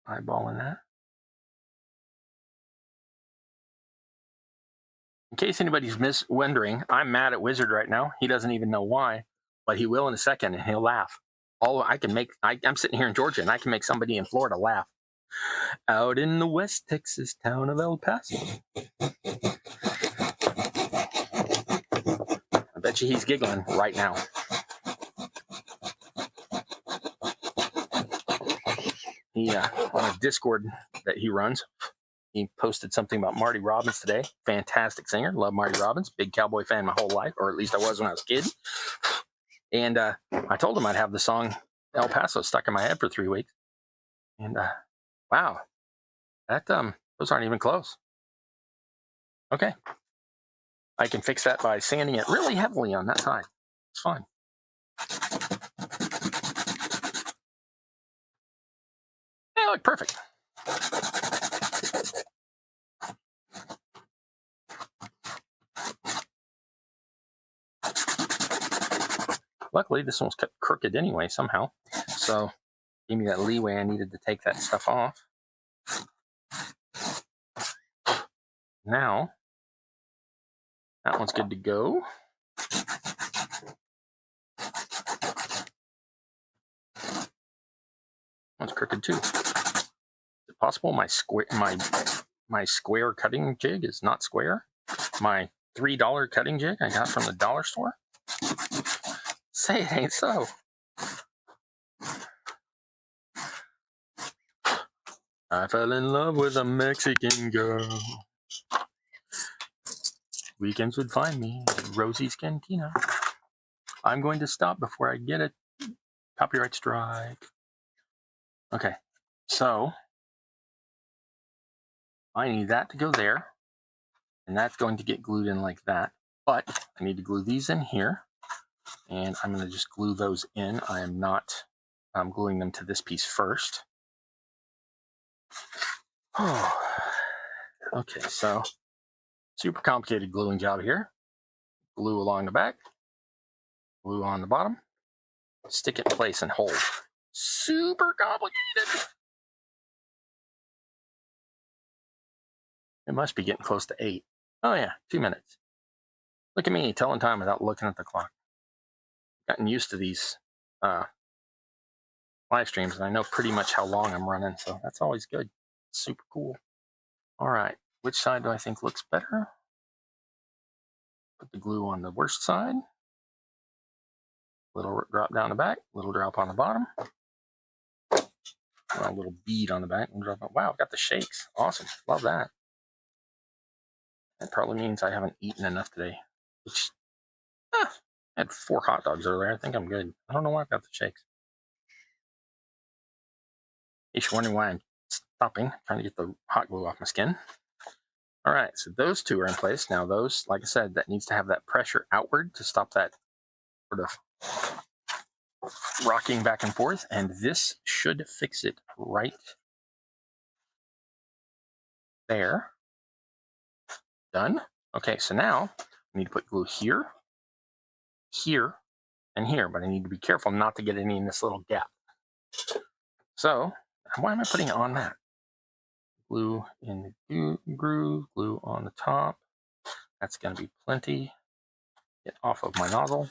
Eyeballing that. In case anybody's wondering, I'm mad at Wizard right now. He doesn't even know why, but he will in a second, and he'll laugh. I'm sitting here in Georgia, and I can make somebody in Florida laugh. Out in the West Texas town of El Paso. I bet you he's giggling right now. He on a Discord that he runs, he posted something about Marty Robbins today. Fantastic singer. Love Marty Robbins. Big Cowboy fan my whole life, or at least I was when I was a kid. And I told him I'd have the song El Paso stuck in my head for 3 weeks. And wow, that those aren't even close. Okay. I can fix that by sanding it really heavily on that side. It's fine. They look perfect. Luckily, this one's cut crooked anyway, somehow. So, gave me that leeway I needed to take that stuff off. Now, that one's good to go. One's crooked too. Is it possible my square cutting jig is not square? My $3 cutting jig I got from the dollar store? Say it ain't so. I fell in love with a Mexican girl. Weekends would find me at Rosie's Cantina. I'm going to stop before I get a copyright strike. Okay, so I need that to go there, and that's going to get glued in like that. But I need to glue these in here, and I'm going to just glue those in. I am not gluing them to this piece first. Oh, okay, so super complicated gluing job here. Glue along the back, glue on the bottom, stick it in place and hold. Super complicated. It must be getting close to 8. Oh yeah, 2 minutes. Look at me telling time without looking at the clock. Gotten used to these live streams, and I know pretty much how long I'm running, so that's always good. Super cool. All right, which side do I think looks better? Put the glue on the worst side. Little drop down the back, little drop on the bottom. A little bead on the back. And drop. Wow, I've got the shakes. Awesome, love that. That probably means I haven't eaten enough today, which, I had 4 hot dogs earlier. I think I'm good. I don't know why I've got the shakes. In case you're wondering why I'm stopping, trying to get the hot glue off my skin. All right, so those 2 are in place. Now those, like I said, that needs to have that pressure outward to stop that sort of rocking back and forth, and this should fix it right there. Done. Okay, so now I need to put glue here, here, and here, but I need to be careful not to get any in this little gap. So why am I putting it on that? Glue in the groove, glue on the top. That's going to be plenty. Get off of my nozzle.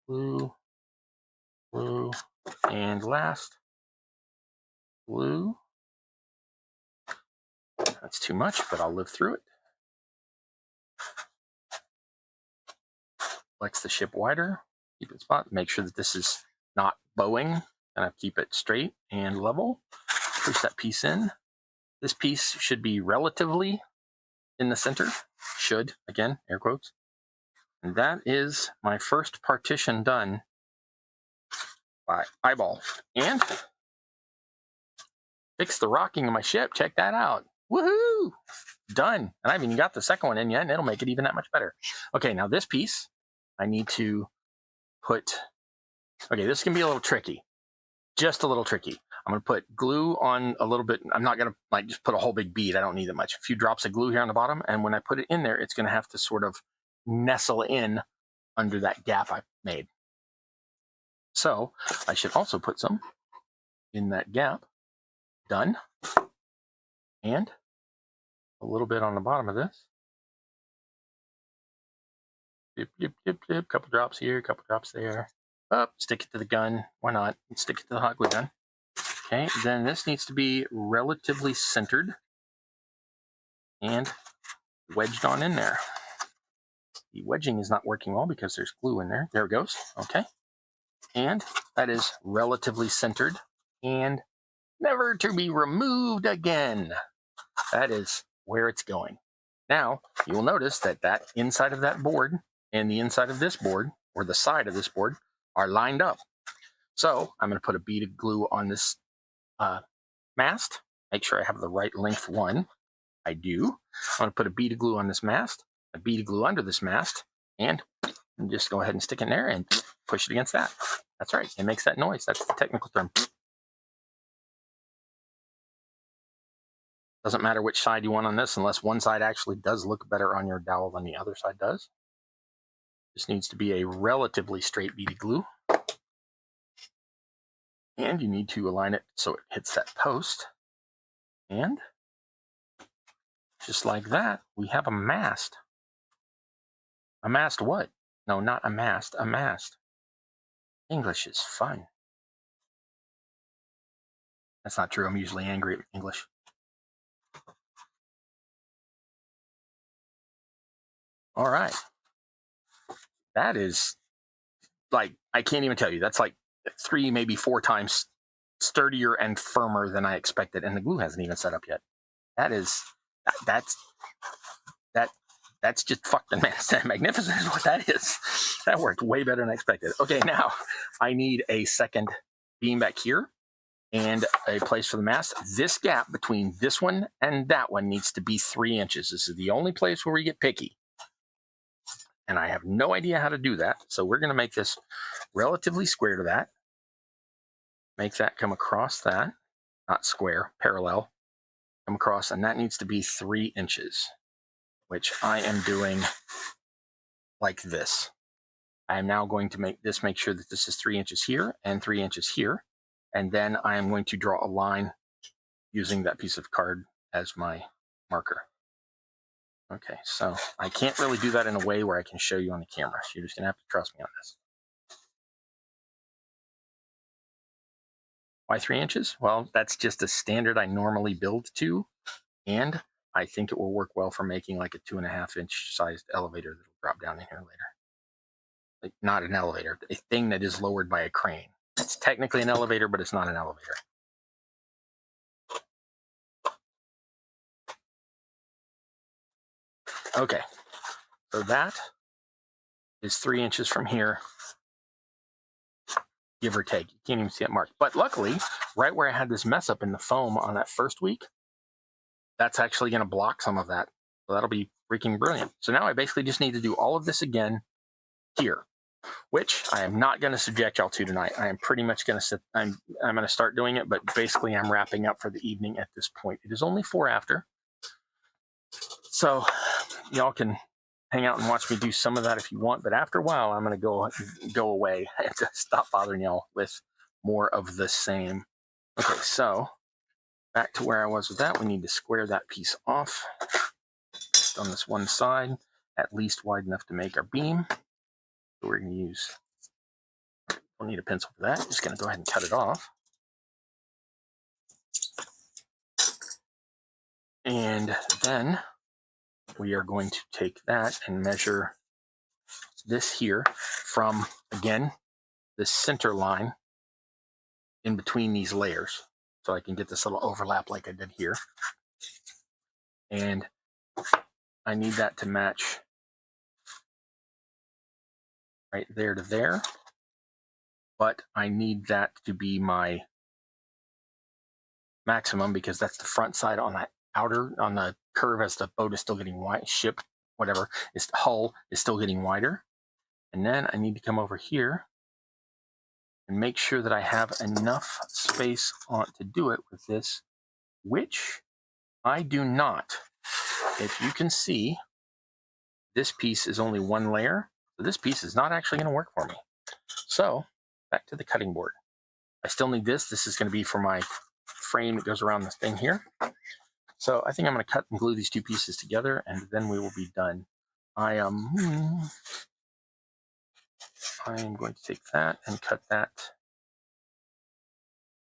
Glue, glue, and last, glue. That's too much, but I'll live through it. Flex the ship wider, keep it spot, make sure that this is not bowing, and keep it straight and level. Push that piece in. This piece should be relatively in the center. Should, again, air quotes. And that is my first partition done by eyeball. And fix the rocking of my ship. Check that out. Woohoo! Done. And I haven't even got the second one in yet, and it'll make it even that much better. Okay, now this piece, I need to put... Okay, this can be a little tricky. Just a little tricky. I'm going to put glue on a little bit. I'm not going to like just put a whole big bead. I don't need that much. A few drops of glue here on the bottom, and when I put it in there, it's going to have to sort of nestle in under that gap I made. So I should also put some in that gap. Done. And a little bit on the bottom of this. Dip, dip, dip, dip. Couple drops here, couple drops there. Up, stick it to the gun. Why not? Stick it to the hot glue gun. Okay, then this needs to be relatively centered and wedged on in there. The wedging is not working well because there's glue in there. There it goes. Okay. And that is relatively centered and never to be removed again. That is where it's going. Now, you will notice that that inside of that board and the inside of this board, or the side of this board, are lined up. So I'm going to put a bead of glue on this mast. Make sure I have the right length one. I do. I'm going to put a bead of glue on this mast, a bead of glue under this mast, and just go ahead and stick it in there and push it against that. That's right. It makes that noise. That's the technical term. Doesn't matter which side you want on this unless one side actually does look better on your dowel than the other side does. This needs to be a relatively straight bead of glue. And you need to align it so it hits that post. And just like that, we have a mast. A mast what? No, not a mast, a mast. English is fun. That's not true. I'm usually angry at English. All right. That is like, I can't even tell you. That's like 3, maybe 4 times sturdier and firmer than I expected. And the glue hasn't even set up yet. That is, that's just fucking magnificent is what that is. That worked way better than I expected. Okay, now I need a second beam back here and a place for the mast. This gap between this one and that one needs to be 3 inches. This is the only place where we get picky. and I have no idea how to do that. So we're going to make this relatively square to that. Make that come across that, not square, parallel. Come across, and that needs to be 3 inches, which I am doing like this. I am now going to make sure that this is 3 inches here and 3 inches here. And then I am going to draw a line using that piece of card as my marker. Okay, so I can't really do that in a way where I can show you on the camera. So you're just gonna have to trust me on this. Why 3 inches? Well, that's just a standard I normally build to. And I think it will work well for making like a 2.5 inch sized elevator that will drop down in here later. Like, not an elevator, a thing that is lowered by a crane. It's technically an elevator, but it's not an elevator. Okay, so that is 3 inches from here, give or take. You can't even see it marked. But luckily, right where I had this mess up in the foam on that first week, that's actually going to block some of that. So that'll be freaking brilliant. So now I basically just need to do all of this again here, which I am not going to subject y'all to tonight. I am pretty much going to sit, I'm going to start doing it, but basically I'm wrapping up for the evening at this point. It is only 4 after. So y'all can hang out and watch me do some of that if you want, but after a while, I'm going to go away and to stop bothering y'all with more of the same. Okay, so back to where I was with that. We need to square that piece off just on this one side, at least wide enough to make our beam. So we're going to use, we'll need a pencil for that. Just going to go ahead and cut it off. And then we are going to take that and measure this here from, again, this center line in between these layers. So I can get this little overlap like I did here. And I need that to match right there to there. But I need that to be my maximum because that's the front side on that outer, on the curve as the boat is still getting wide, ship, whatever, its hull is still getting wider. And then I need to come over here and make sure that I have enough space on to do it with this, which I do not. If you can see, this piece is only one layer. So this piece is not actually going to work for me. So back to the cutting board. I still need this. This is going to be for my frame that goes around this thing here. So I think I'm going to cut and glue these two pieces together, and then we will be done. I am going to take that and cut that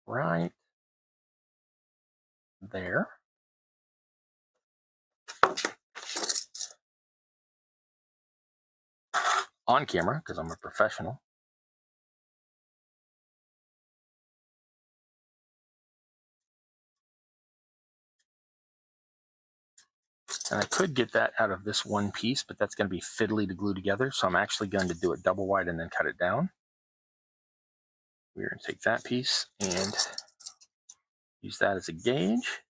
right there. On camera, because I'm a professional. And I could get that out of this one piece, but that's going to be fiddly to glue together. So I'm actually going to do it double wide and then cut it down. We're going to take that piece and use that as a gauge.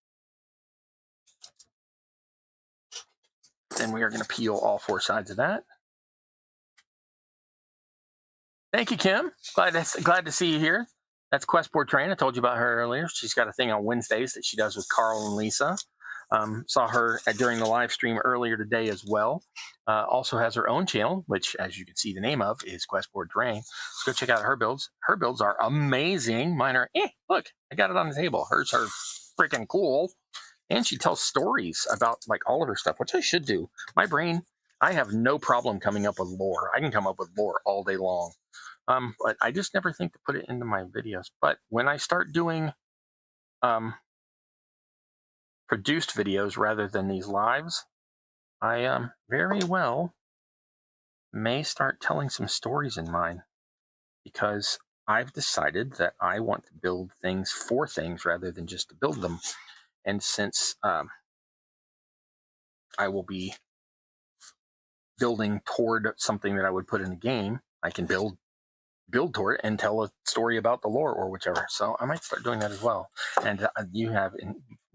Then we are going to peel all 4 sides of that. Thank you, Kim. Glad to see you here. That's Questboard Train. I told you about her earlier. She's got a thing on Wednesdays that she does with Carl and Lisa. Saw her during the live stream earlier today as well. Also has her own channel, which, as you can see the name of, is Questboard Train. So go check out her builds. Her builds are amazing. Mine are, look, I got it on the table. Hers are freaking cool. And she tells stories about like all of her stuff, which I should do. My brain, I have no problem coming up with lore. I can come up with lore all day long. But I just never think to put it into my videos. But when I start doing produced videos rather than these lives, I very well may start telling some stories in mine, because I've decided that I want to build things for things rather than just to build them. And since I will be building toward something that I would put in a game, I can build toward it and tell a story about the lore or whichever. So I might start doing that as well. And you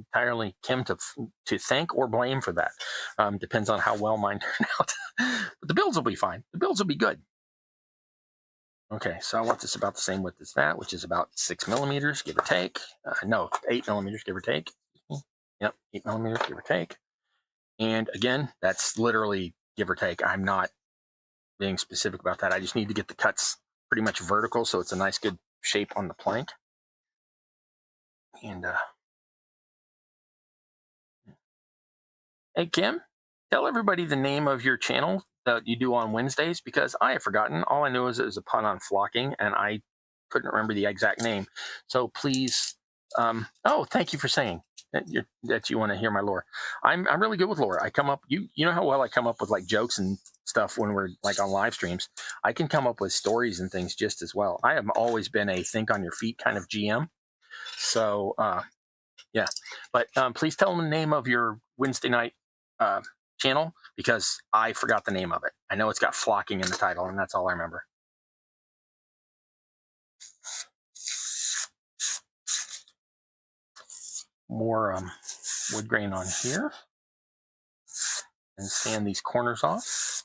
entirely Kim to thank or blame for that. Depends on how well mine turn out. But the builds will be fine. The builds will be good. Okay, so I want this about the same width as that, which is about 6 millimeters, give or take. No, 8 millimeters, give or take. Yep, 8 millimeters, give or take. And again, that's literally give or take. I'm not being specific about that. I just need to get the cuts pretty much vertical so it's a nice, good shape on the plank. And hey, Kim, tell everybody the name of your channel that you do on Wednesdays, because I have forgotten. All I knew is it was a pun on flocking, and I couldn't remember the exact name. So please, oh, thank you for saying that you want to hear my lore. I'm really good with lore. I come up, you know how well I come up with like jokes and stuff when we're like on live streams. I can come up with stories and things just as well. I have always been a think on your feet kind of GM. So yeah, but please tell them the name of your Wednesday night channel, because I forgot the name of it. I know it's got flocking in the title, and that's all I remember. More wood grain on here, and sand these corners off.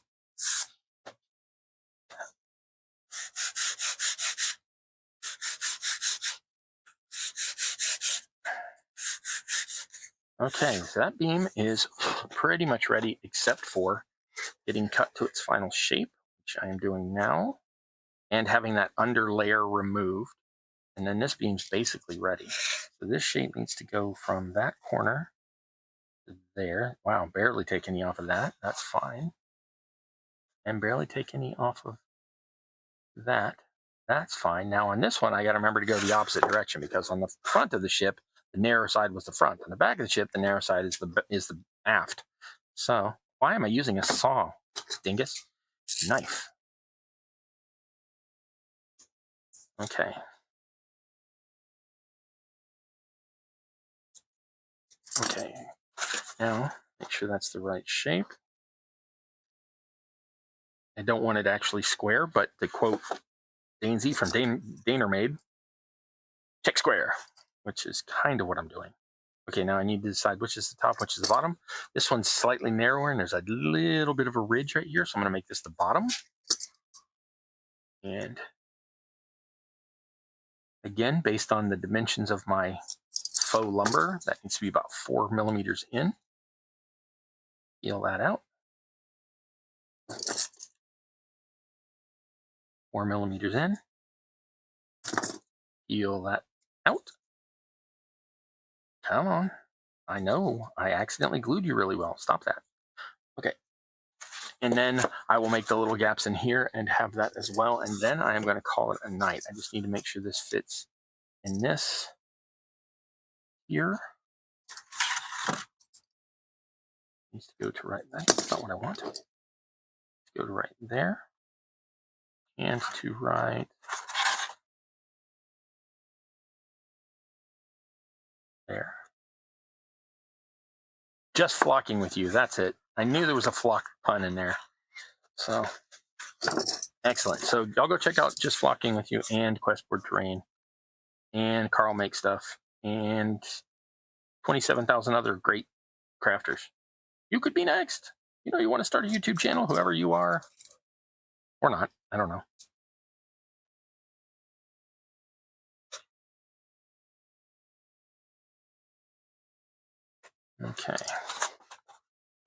Okay, so that beam is pretty much ready, except for getting cut to its final shape, which I am doing now, and having that under layer removed. And then this beam's basically ready. So this shape needs to go from that corner to there. Wow, barely take any off of that. That's fine. And barely take any off of that. That's fine. Now on this one, I got to remember to go the opposite direction, because on the front of the ship, the narrow side was the front. On the back of the ship, the narrow side is the aft. So why am I using a saw, dingus? Knife. Okay. Okay. Now make sure that's the right shape. I don't want it actually square, but to quote Danesy from Danermaid, check square, which is kind of what I'm doing. Okay, now I need to decide which is the top, which is the bottom. This one's slightly narrower, and there's a little bit of a ridge right here, so I'm going to make this the bottom. And again, based on the dimensions of my faux lumber, that needs to be about 4 millimeters in. Peel that out. 4 millimeters in. Peel that out. Come on. I know, I accidentally glued you really well. Stop that. Okay. And then I will make the little gaps in here and have that as well. And then I am going to call it a night. I just need to make sure this fits in this here. Needs to go to right there. That's not what I want. Let's go to right there. And to right there. Just flocking with you. That's it. I knew there was a flock pun in there. So excellent. So y'all go check out Just Flocking with You and Questboard Terrain and Carl Make Stuff and 27,000 other great crafters. You could be next. You know, you want to start a YouTube channel, whoever you are, or not. I don't know. Okay.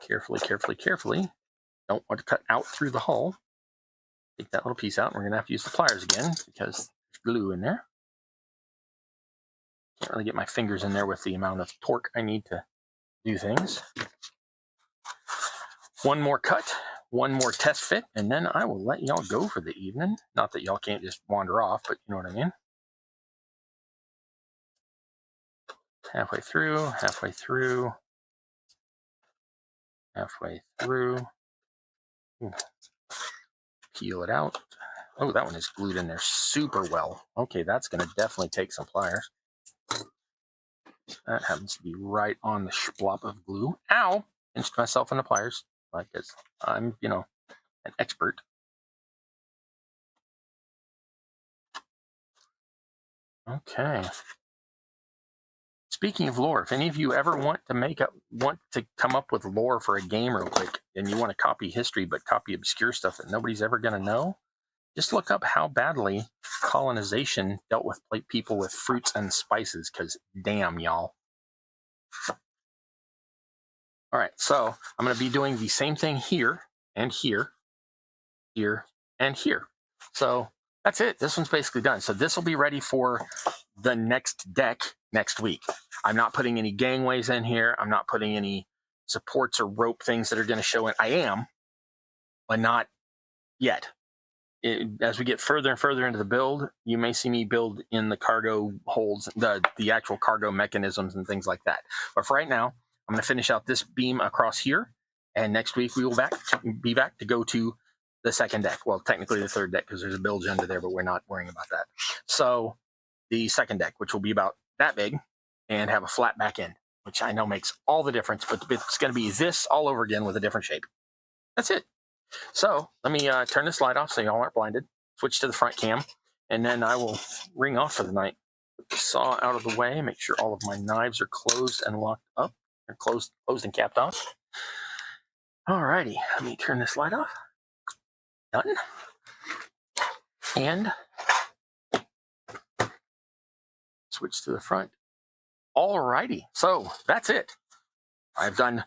Carefully, carefully, carefully. Don't want to cut out through the hull. Take that little piece out, and we're going to have to use the pliers again because there's glue in there. Can't really get my fingers in there with the amount of torque I need to do things. One more cut, one more test fit, and then I will let y'all go for the evening. Not that y'all can't just wander off, but you know what I mean. Halfway through, halfway through, halfway through. Ooh. Peel it out. Oh, that one is glued in there super well. Okay, that's going to definitely take some pliers. That happens to be right on the splop of glue. Ow! Pinched myself in the pliers, because I'm, you know, an expert. Okay. speaking of lore, if any of you ever want to come up with lore for a game real quick, and you want to copy history but copy obscure stuff that nobody's ever going to know, just look up how badly colonization dealt with people with fruits and spices, because damn, y'all. All right, so I'm going to be doing the same thing here and here, here, and here. So that's it. This one's basically done. So this will be ready for the next deck next week. I'm not putting any gangways in here. I'm not putting any supports or rope things that are going to show it. I am, but not yet. As we get further and further into the build, you may see me build in the cargo holds, the actual cargo mechanisms and things like that. But for right now, I'm going to finish out this beam across here, and next week we will be back to go to the second deck. Well, technically the third deck, because there's a bilge under there, but we're not worrying about that. So the second deck, which will be about that big and have a flat back end, which I know makes all the difference, but it's going to be this all over again with a different shape. That's it. So let me turn this light off so y'all aren't blinded. Switch to the front cam, and then I will ring off for the night. Put the saw out of the way. Make sure all of my knives are closed and locked up, or closed and capped off. Alrighty, let me turn this light off. Done. And switch to the front. Alrighty, so that's it. I've done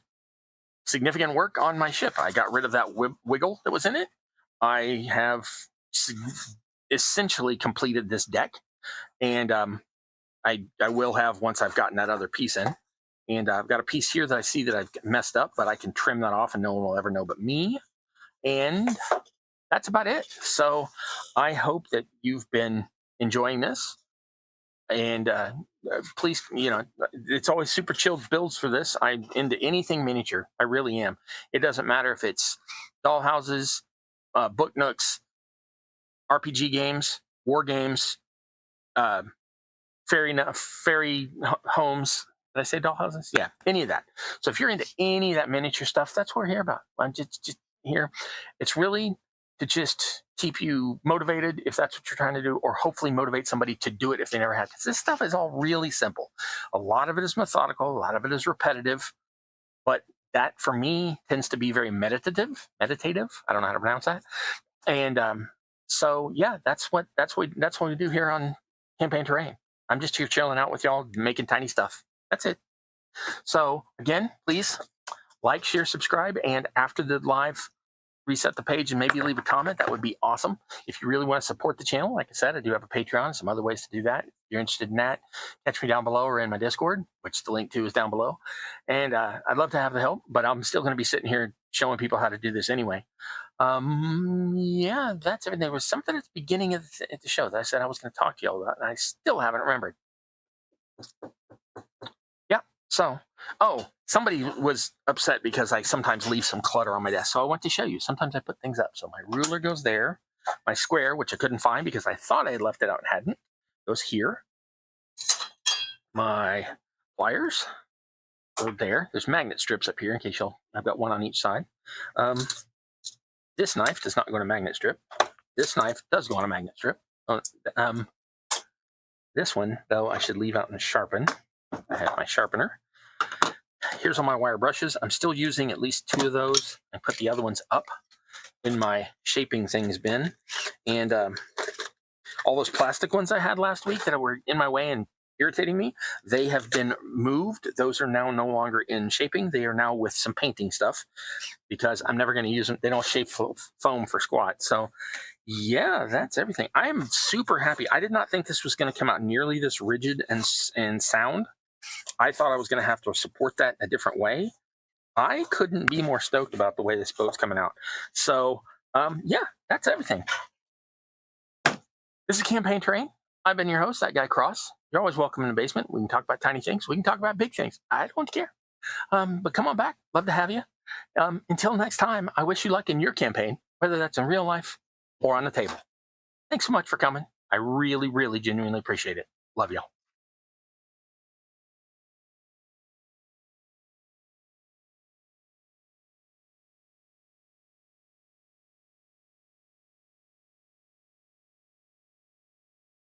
significant work on my ship. I got rid of that wiggle that was in it. I have essentially completed this deck, and I will have once I've gotten that other piece in. And I've got a piece here that I see that I've messed up, but I can trim that off and no one will ever know but me. And that's about it. So I hope that you've been enjoying this. And please, it's always super chilled builds for this. I'm into anything miniature. I really am. It doesn't matter if it's dollhouses, book nooks, RPG games, war games, fairy homes. Did I say dollhouses? Yeah, any of that. So if you're into any of that miniature stuff, that's what we're here about. I'm just here. It's really to just keep you motivated if that's what you're trying to do, or hopefully motivate somebody to do it if they never had. Because this stuff is all really simple. A lot of it is methodical. A lot of it is repetitive. But that, for me, tends to be very meditative. I don't know how to pronounce that. And so, yeah, that's what we do here on Campaign Terrain. I'm just here chilling out with y'all, making tiny stuff. That's it. So, again, please like, share, subscribe, and after the live, reset the page and maybe leave a comment. That would be awesome. If you really want to support the channel, like I said, I do have a Patreon, some other ways to do that. If you're interested in that, catch me down below or in my Discord, which the link to is down below. And I'd love to have the help, but I'm still going to be sitting here showing people how to do this anyway. Yeah, that's everything. There was something at the beginning of the show that I said I was going to talk to y'all about, and I still haven't remembered. Yeah, so, somebody was upset because I sometimes leave some clutter on my desk. So I want to show you. Sometimes I put things up. So my ruler goes there. My square, which I couldn't find because I thought I had left it out and hadn't, goes here. My pliers go there. There's magnet strips up here in case I've got one on each side. This knife does not go on a magnet strip. This knife does go on a magnet strip. This one, though, I should leave out and sharpen. I have my sharpener. Here's all my wire brushes. I'm still using at least 2 of those. I put the other ones up in my shaping things bin. And all those plastic ones I had last week that were in my way and irritating me, they have been moved. Those are now no longer in shaping. They are now with some painting stuff because I'm never going to use them. They don't shape foam for squat. So yeah, that's everything. I am super happy. I did not think this was going to come out nearly this rigid and sound. I thought I was going to have to support that a different way. I couldn't be more stoked about the way this boat's coming out. So, yeah, that's everything. This is Campaign Terrain. I've been your host, that guy Cross. You're always welcome in the basement. We can talk about tiny things. We can talk about big things. I don't care. But come on back. Love to have you. Until next time, I wish you luck in your campaign, whether that's in real life or on the table. Thanks so much for coming. I really, really genuinely appreciate it. Love y'all.